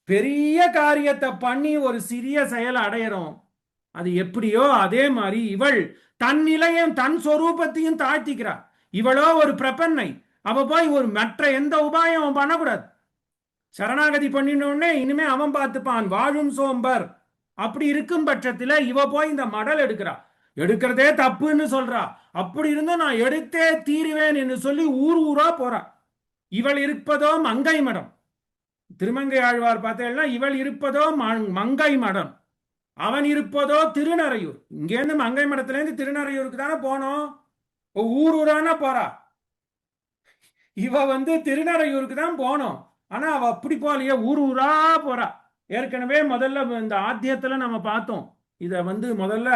பெரிய காரியத்தை பண்ணி ஒரு சிறிய செயல் அடையிறோம். அது எப்படியோ அதே மாதிரி இவள் தன் நிலையம் தன் சொரூபத்தையும் தாழ்த்திக்கிறார். இவளோ ஒரு பிரபன்னை, அவ போய் ஒரு மற்ற எந்த உபாயம் பண்ணக்கூடாது. சரணாகதி பண்ணினோடனே இனிமே அவன் பார்த்துப்பான், வாழும் சோம்பர். அப்படி இருக்கும் பட்சத்துல இவ போய் இந்த மடல் எடுக்கிறா, எடுக்கிறதே தப்புன்னு சொல்றா. அப்படி இருந்து நான் எடுத்தே தீருவேன் என்று சொல்லி ஊர் ஊரா போறா. இவள் இருப்பதோ மங்கை மடம். திருமங்கை ஆழ்வார் பார்த்தேன்னா இவள் இருப்பதோ மங்கை மடம், அவன் இருப்பதோ திருநறையூர். இங்கேருந்து மங்கை மடத்திலேருந்து திருநறையூருக்கு தானே போனோம், ஊர் ஊரான போறா. இவ திருநறையூருக்கு தான் போனோம், ஆனா அவ அப்படி போலையே ஊர் ஊரா போறா. ஏற்கனவே முதல்ல இந்த ஆத்தியத்துல நம்ம பார்த்தோம். இத முதல்ல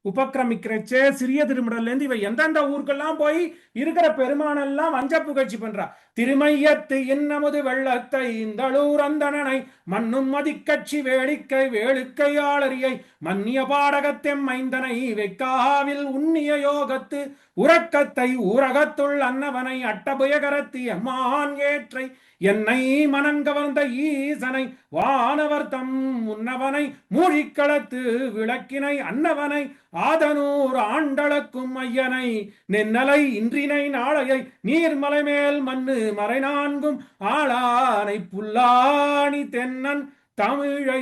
உபக்கிரமிக்கிறச்சே சிறிய திருமடல்ல இருந்து இவ எந்தெந்த ஊருக்கெல்லாம் போய் இருக்கிற பெருமானெல்லாம் வஞ்ச புகழ்ச்சி பண்றா. திருமையத்து இன்னமுது வெள்ளத்தை இந்தளூர் அந்தணனை மண்ணும் மதிக்கட்சி வேடிக்கை வேளுக்கையாளரியை மன்னிய பாடகத்தெம் மைந்தனை வெக்காவில் உன்னிய யோகத்து உறக்கத்தை ஊரகத்துள் அன்னவனை அட்டபுயகரத்தி அம்மான் ஏற்றை என்னை மனங்கவர்ந்த ஈசனை வானவர் தம் முன்னவனை மூழிக்களத்து விளக்கினை அன்னவனை ஆதனூர் ஆண்டளக்கும் ஐயனை நென்னலை இன்றினை நாளையை நீர்மலை மேல் மண்ணு மறை நான்கும் ஆளானை புல்லாணி தென்னன் தமிழை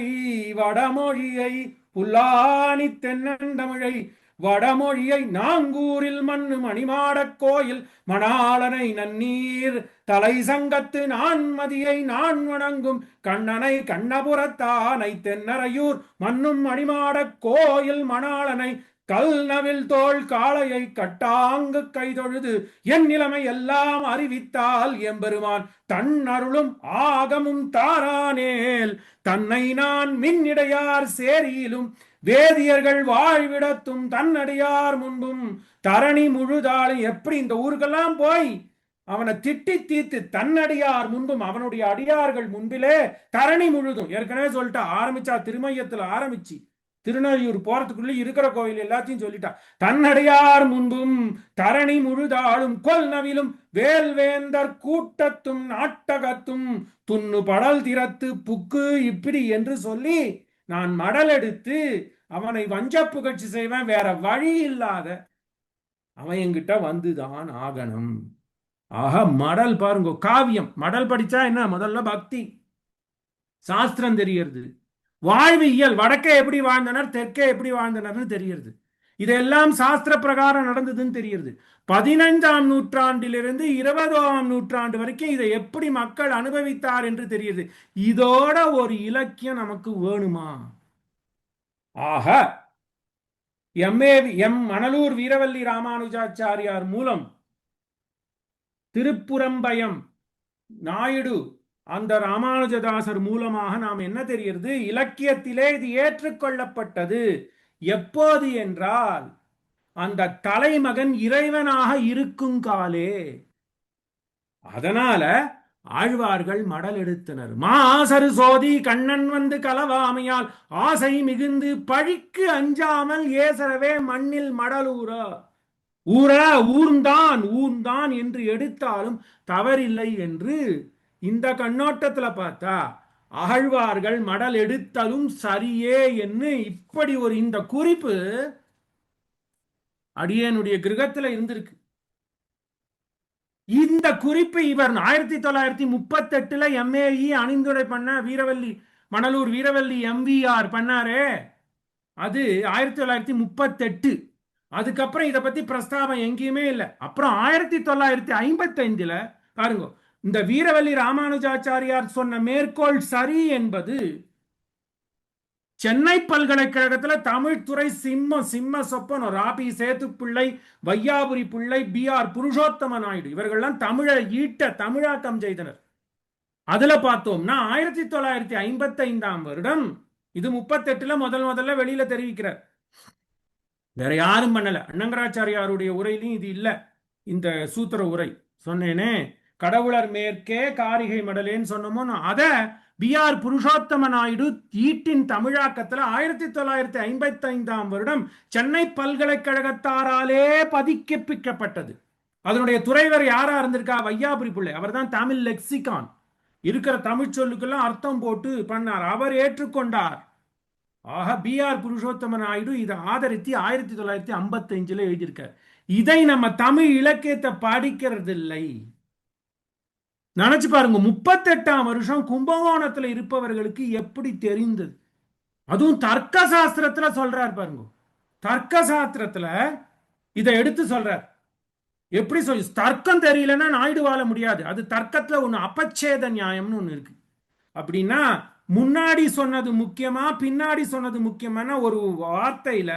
வடமொழியை புல்லாணி தென்னன் தமிழை வடமொழியை நாங்கூரில் மண்ணு மணிமாடக் கோயில் மணாளனை நன்னீர் தலை சங்கத்து நான்மதியை நான் வணங்கும் கண்ணனை கண்ணபுரத்தானை தென்னரையூர் மண்ணும் மணிமாடக் கோயில் மணாளனை கல்நவில் தோல் காளையை கட்டாங்கு கைதொழுது என் நிலைமை எல்லாம் அறிவித்தால் எம்பெருமான் தன் அருளும் ஆகமும் தாரானேல் தன்னை நான் மின்னிடையார் சேரியிலும் வேதியர்கள் வாழ்விடத்தும் தன்னடியார் முன்பும் தரணி முழுதாலும். எப்படி இந்த ஊருக்கெல்லாம் போய் அவனை திட்டி தீர்த்து தன்னடியார் முன்பும் அவனுடைய அடியார்கள் முன்பிலே தரணி முழுதும். ஏற்கனவே சொல்லிட்டா, ஆரம்பிச்சா திருமையத்துல ஆரம்பிச்சு திருநெல்வேலூர் போறதுக்குள்ள இருக்கிற கோயில் எல்லாத்தையும் சொல்லிட்டா. தன்னடியார் முன்பும் தரணி முழுதாளும் கொல்நவிலும் வேல்வேந்தர் கூட்டத்தும் நாட்டகத்தும் துண்ணு படல் திறத்து புக்கு இப்படி என்று சொல்லி நான் மடல் எடுத்து அவனை வஞ்ச புகழ்ச்சி செய்வேன். வேற வழி இல்லாத அவன் என்கிட்ட வந்துதான் ஆகணும். ஆக மடல் பாருங்க, காவியம். மடல் படிச்சா என்ன? முதல்ல பக்தி சாஸ்திரம் தெரியறது, வாழ்வியல், வடக்கே எப்படி வாழ்ந்தனர் தெற்கே எப்படி வாழ்ந்தனர்னு தெரியறது. இதெல்லாம் சாஸ்திர பிரகாரம் நடந்ததுன்னு தெரியுது. 15ஆம் நூற்றாண்டிலிருந்து 20ஆம் நூற்றாண்டு வரைக்கும் இதை எப்படி மக்கள் அனுபவித்தார் என்று தெரியுது. இதோட ஒரு இலக்கியம் நமக்கு வேணுமா? ஆக எம் மணலூர் வீரவல்லி ராமானுஜாச்சாரியார் மூலம் திருப்புறம்பயம் நாயுடு அந்த ராமானுஜதாசர் மூலமாக நாம் என்ன தெரிகிறது? இலக்கியத்திலே இது ஏற்றுக்கொள்ளப்பட்டது. எப்போது என்றால் அந்த தலைமகன் இறைவனாக இருக்கும் காலே. அதனால ஆழ்வார்கள் மடல் எடுத்தனர். மாசரு சோதி கண்ணன் வந்து கலவாமையால் ஆசை மிகுந்து பழிக்கு அஞ்சாமல் ஏசரவே மண்ணில் மடலூர ஊர ஊர்ந்தான் ஊர்ந்தான் என்று எடுத்தாலும் தவறில்லை என்று இந்த கண்ணோட்டத்துல பார்த்தா ஆழ்வார்கள் மடல் எடுத்தலும் சரியே என்று இப்படி ஒரு இந்த குறிப்பு அடியனுடைய கிரகத்துல இருந்திருக்கு. இந்த குறிப்பு இவர் 1938 எம்ஏஇ அணிந்துரை பண்ண வீரவல்லி மணலூர் வீரவல்லி எம்விஆர் பண்ணாரே, அது 1938. அதுக்கப்புறம் இதை பத்தி பிரஸ்தாபம் எங்கேயுமே இல்லை. அப்புறம் 1955 பாருங்க, இந்த வீரவல்லி ராமானுஜாச்சாரியார் சொன்ன மேற்கோள் சரி என்பது சென்னை பல்கலைக்கழகத்துல தமிழ் துறை சிம்ம சொப்பனம் ராபி சேத்து பிள்ளை, வையாபுரி பிள்ளை, BR புருஷோத்தம நாயுடு இவர்கள்லாம் தமிழை ஈட்ட தமிழாக்கம் செய்தனர். அதுல பார்த்தோம்னா 1955ஆம் வருடம், இது 38 முதல்ல வெளியில தெரிவிக்கிறார். வேற யாரும் பண்ணல. அண்ணங்கராச்சாரியாருடைய உரையிலும் இது இல்ல. இந்த சூத்திர உரை சொன்னேனே, கடவுளர் மேற்கே காரிகை மடலேன்னு சொன்னோமோ, அத BR புருஷோத்தம நாயுடு ஈட்டின் தமிழாக்கத்துல 1955ஆம் வருடம் சென்னை பல்கலைக்கழகத்தாராலே பதிப்பிக்கப்பட்டது. அதனுடைய துறைவர் யாரா இருந்திருக்கா? வையாபுரி பிள்ளை. அவர் தான் தமிழ் லெக்சிகான் இருக்கிற தமிழ் சொல்லுக்கெல்லாம் அர்த்தம் போட்டு பண்ணார். அவர் ஏற்றுக்கொண்டார். ஆக BR புருஷோத்தம நாயுடு இதை ஆதரித்து 1955 எழுதியிருக்கார். இதை நம்ம தமிழ் இலக்கியத்தை படிக்கிறது இல்லை. நினைச்சு பாருங்க, 38ஆம் வருஷம் கும்பகோணத்துல இருப்பவர்களுக்கு எப்படி தெரிந்தது? அதுவும் தர்க்க சாஸ்திரத்துல சொல்றார் பாருங்க. தர்க்க சாஸ்திரத்துல இதை எடுத்து சொல்றார். எப்படி சொல்லி, தர்க்கம் தெரியலன்னா நாயுடு வாழ முடியாது. அது தர்க்கத்துல ஒண்ணு அபச்சேத நியாயம்னு ஒண்ணு இருக்கு. அப்படின்னா முன்னாடி சொன்னது முக்கியமா பின்னாடி சொன்னது முக்கியமான ஒரு வார்த்தையில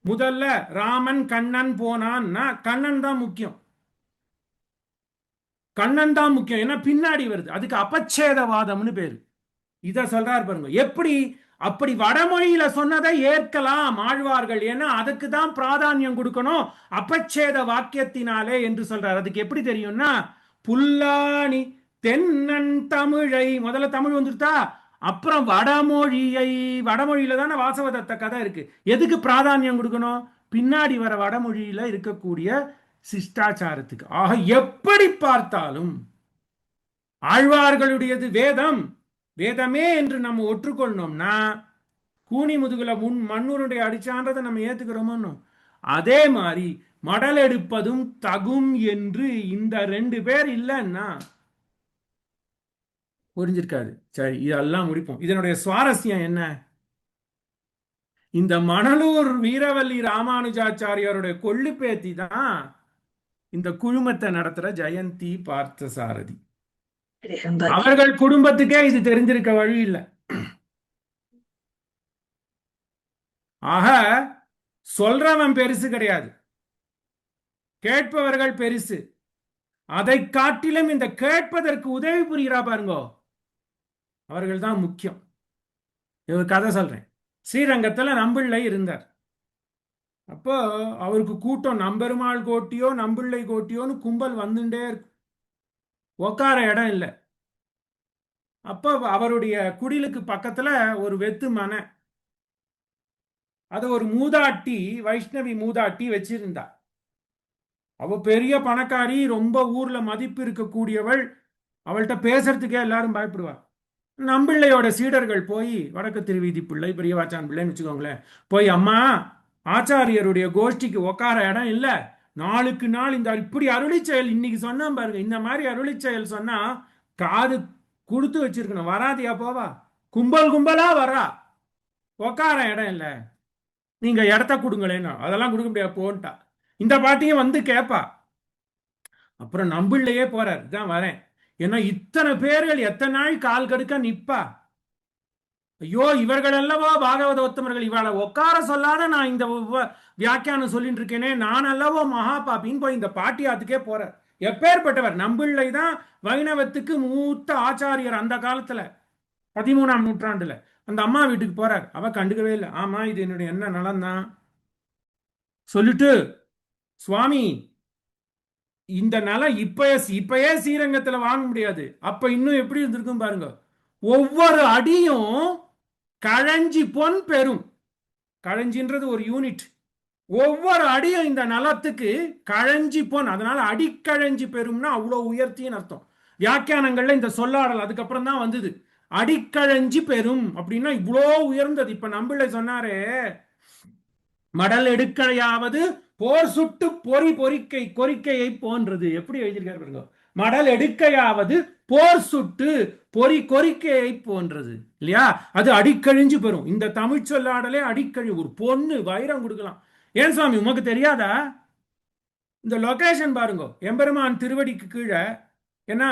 முதல்ல ராமன் கண்ணன் போனான்னா கண்ணன் தான் முக்கியம். கண்ணன் தான் முக்கியம். ஏன்னா பின்னாடி வருது. அதுக்கு அபச்சேதவாதம்னு பேரு. இத சொல்றாரு பாருங்க. எப்படி அப்படி வடமொழியில சொன்னதை ஏற்கலாம் ஆழ்வார்கள், ஏன்னா அதுக்கு தான் பிராதானியம் கொடுக்கணும் அபச்சேத வாக்கியத்தினாலே என்று சொல்றாரு. அதுக்கு எப்படி தெரியும்னா, புல்லாணி தென்னன் தமிழை, முதல்ல தமிழ் வந்துருத்தா, அப்புறம் வடமொழியை, வடமொழியில தானே வாசவதத்த கதை இருக்கு. எதுக்கு பிராதானியம் கொடுக்கணும்? பின்னாடி வர வடமொழியில இருக்கக்கூடிய சிஷ்டாச்சாரத்துக்கு. ஆக எப்படி பார்த்தாலும் ஆழ்வார்களுடையது வேதம், வேதமே என்று நம்ம ஒற்றுக்கொள்ளணும்னா கூனி முதுகுல மண்ணூருடைய அடிச்சான்றதை நம்ம ஏத்துக்கிறோமோ, அதே மாதிரி மடல் எடுப்பதும் தகும் என்று இந்த 2 பேர் இல்லைன்னா புரிஞ்சிருக்காது. சரி, இதெல்லாம் முடிப்போம். இதனுடைய சுவாரஸ்யம் என்ன? இந்த மணலூர் வீரவல்லி ராமானுஜாச்சாரியாருடைய கொள்ளு பேத்தி தான் இந்த குழுமத்தை நடத்துற ஜெயந்தி பார்த்தசாரதி. அவர்கள் குடும்பத்துக்கே இது தெரிஞ்சிருக்க வழி இல்லை. ஆக சொல்றவன் பெருசு கிடையாது, கேட்பவர்கள் பெருசு. அதை காட்டிலும் இந்த கேட்பதற்கு உதவி புரிகிறா பாருங்கோ, அவர்கள் தான் முக்கியம். ஒரு கதை சொல்றேன். ஸ்ரீரங்கத்துல நம்பிள்ளை இருந்தார். அப்போ அவருக்கு கூட்டம் நம்பெருமாள் கோட்டியோ நம்பிள்ளை கோட்டியோன்னு கும்பல் வந்துட்டே இருக்கு, உக்கார இடம் இல்லை. அப்போ அவருடைய குடிலுக்கு பக்கத்துல ஒரு வெத்து மனை, அது ஒரு மூதாட்டி, வைஷ்ணவி மூதாட்டி வச்சிருந்தா. அவ பெரிய பணக்காரி, ரொம்ப ஊர்ல மதிப்பு இருக்கக்கூடியவள். அவள்கிட்ட பேசுறதுக்கே எல்லாரும் பயப்படுவா. நம்பிள்ளையோட சீடர்கள் போய், வடக்கு திருவீதி பிள்ளை, பெரியவாச்சான் பிள்ளைன்னு வச்சுக்கோங்களேன், போய் அம்மா ஆச்சாரியருடைய கோஷ்டிக்கு உக்கார இடம் இல்லை, நாளுக்கு நாள் இந்த இப்படி அருளி செயல் இன்னைக்கு சொன்னா பாருங்க, இந்த மாதிரி அருளி செயல் சொன்னா காது கொடுத்து வச்சிருக்கணும், வராதியா போவா, கும்பல் கும்பலா வரா, உக்கார இடம் இல்லை, நீங்க இடத்த கொடுங்களேன்னு. அதெல்லாம் கொடுக்க முடியாது போன்ட்டா. இந்த பாட்டியும் வந்து கேட்பா. அப்புறம் நம்பிள்ளையே போறார், தான் வரேன், ஏன்னா இத்தனை பேர்கள் எத்தனை நாள் கால் கடுக்க நிப்பா, ஐயோ இவர்கள் அல்லவா பாகவத உத்தமர்கள், இவளை உட்கார சொல்லாத நான் இந்த வியாக்கியானம் சொல்லிட்டு இருக்கேனே, நான் அல்லவோ மகா பாப்பின்னு போய் இந்த பாட்டியாத்துக்கே போறார். எப்பேற்பட்டவர் நம்பிள்ளை தான் வைணவத்துக்கு மூத்த ஆச்சாரியர் அந்த காலத்துல, 13ஆம் நூற்றாண்டுல. அந்த அம்மா வீட்டுக்கு போறார், அவ கண்டுக்கவே இல்லை. ஆமா இது என்னுடைய என்ன நலன்தான் சொல்லிட்டு, சுவாமி இந்த நிலம் இப்பயே ஸ்ரீரங்கத்துல வாங்க முடியாது, அப்ப இன்னும் எப்படி இருந்திருக்கும் பாருங்க, ஒவ்வொரு அடியும் கழஞ்சி பொன் பெறும். கழஞ்சின்றது ஒரு யூனிட், ஒவ்வொரு அடியும் இந்த நிலத்துக்கு கழஞ்சி பொன், அதனால அடிக்கழஞ்சி பெறும்னா அவ்வளவு உயர்த்தின்னு அர்த்தம். வியாக்கியானங்கள்ல இந்த சொல்லாடல் அதுக்கப்புறம் தான் வந்தது. அடிக்கழஞ்சி பெறும் அப்படின்னா இவ்வளோ உயர்ந்தது. இப்ப நம்பிள்ளை சொன்னாரே, மடல் எடுக்கையாவது போர் சுட்டு பொறி பொறிக்கை கொறிக்கையை போன்றது. எப்படி எழுதியிருக்காரு பாருங்க, மடல் எடுக்கையாவது போர் சுட்டு பொறி கொறிக்கையை போன்றது இல்லையா, அது அடிக்கழிஞ்சு பெறும். இந்த தமிழ் சொல்லாடலே அடிக்கழி, ஒரு பொண்ணு வைரம் கொடுக்கலாம். ஏன் சுவாமி உமக்கு தெரியாதா? இந்த லொகேஷன் பாருங்க, எம்பெருமான் திருவடிக்கு கீழே, ஏன்னா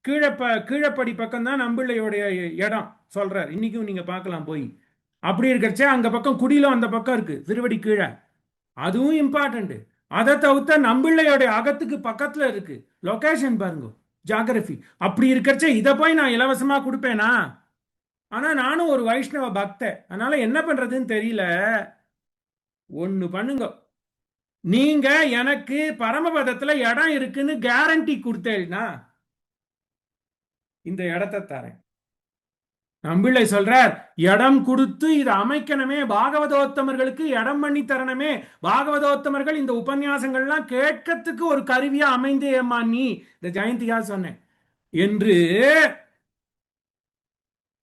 கீழப்படி பக்கம் தான் நம்பிள்ளையோடைய இடம் சொல்றார், இன்னைக்கும் நீங்க பார்க்கலாம் போய். அப்படி இருக்கிறச்சே அங்க பக்கம் குடியில அந்த பக்கம் இருக்கு திருவடி கீழே, அதுவும் இம்பார்ட்டன்ட். அதை தவிர்த்த நம்பிள்ளையோட அகத்துக்கு பக்கத்துல இருக்கு. லொகேஷன் பாருங்க, ஜியாகிரபி. அப்படி இருக்கிறச்ச இதை போய் நான் இலவசமா கொடுப்பேனா? ஆனா நானும் ஒரு வைஷ்ணவ பக்த, அதனால என்ன பண்றதுன்னு தெரியல. ஒண்ணு பண்ணுங்க, நீங்க எனக்கு பரமபதத்துல இடம் இருக்குன்னு கேரண்டி கொடுத்தேன்னா இந்த இடத்தை தரேன். நம்பிள்ளை சொல்றார், இடம் கொடுத்து இது அமைக்கணுமே, பாகவதோத்தமர்களுக்கு இடம் பண்ணி தரணுமே, பாகவதோத்தமர்கள் இந்த உபன்யாசங்கள்லாம் கேட்கறதுக்கு ஒரு கருவியா அமைந்தே ஏமா நீ இந்த ஜெயந்தியா சொன்ன என்று.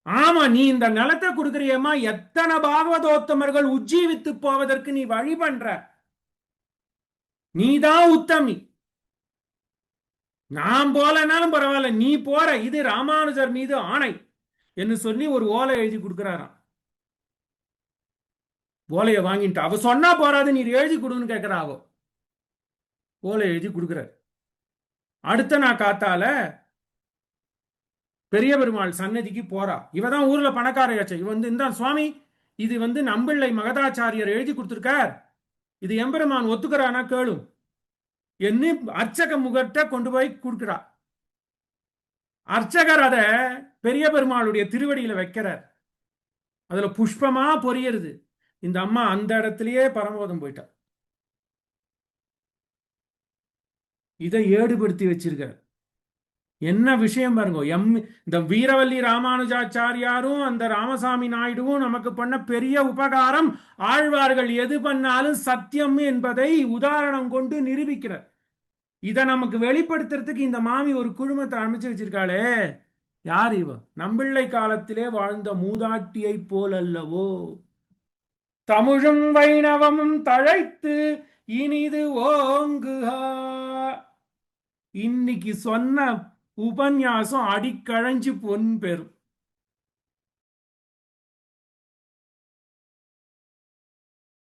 ஆமா, நீ இந்த நிலத்தை கொடுக்கறியம்மா, எத்தனை பாகவதோத்தமர்கள் உஜ்ஜீவித்து போவதற்கு நீ வழி பண்ற, நீதான் உத்தமி. நான் போலனாலும் பரவாயில்ல, நீ போற, இது ராமானுஜர் மீது ஆணை என்று சொல்லி ஒரு ஓலை எழுதி கொடுக்கிறாராம். ஓலையை வாங்கிட்டு அவ சொன்னா போறாது, நீ எழுதி கொடுன்னு கேட்கிறாவோ, ஓலை எழுதி கொடுக்கிறார். அடுத்த நான் காத்தால பெரிய பெருமாள் சன்னதிக்கு போறா. இவதான் ஊர்ல பணக்காரையாச்சு. இவ வந்து இந்த சுவாமி, இது நம்பிள்ளை மகதாச்சாரியர் எழுதி கொடுத்திருக்கார், இது எம்பெருமான் ஒத்துக்கிறானா கேளும் என்ன அர்ச்சக முகத்தை கொண்டு போய் கொடுக்கிறா. அர்ச்சகர் அத பெரிய பெருமாளுடைய திருவடியில வைக்கிறார். அதுல புஷ்பமா பொரியறது. இந்த அம்மா அந்த இடத்திலேயே பரமபதம் போயிட்டா. இதை ஏடுபடுத்தி வச்சிருக்கார். என்ன விஷயம் பாருங்க. இந்த வீரவல்லி ராமானுஜாச்சாரியாரும் அந்த ராமசாமி நாயுடுவும் நமக்கு பண்ண பெரிய உபகாரம். ஆழ்வார்கள் எது பண்ணாலும் சத்தியம் என்பதை உதாரணம் கொண்டு நிரூபிக்கிறார். இதை நமக்கு வெளிப்படுத்துறதுக்கு இந்த மாமி ஒரு குழுமத்தை அமைச்சு வச்சிருக்காளே. யார் இவ? நம்பிள்ளை காலத்திலே வாழ்ந்த மூதாட்டியை போல் அல்லவோ. தமிழும் வைணவமும் தழைத்து இனிது ஓங்குகா. இன்னைக்கு சொன்ன உபன்யாசம் அடிக்கழைஞ்சு பொன் பெறும்.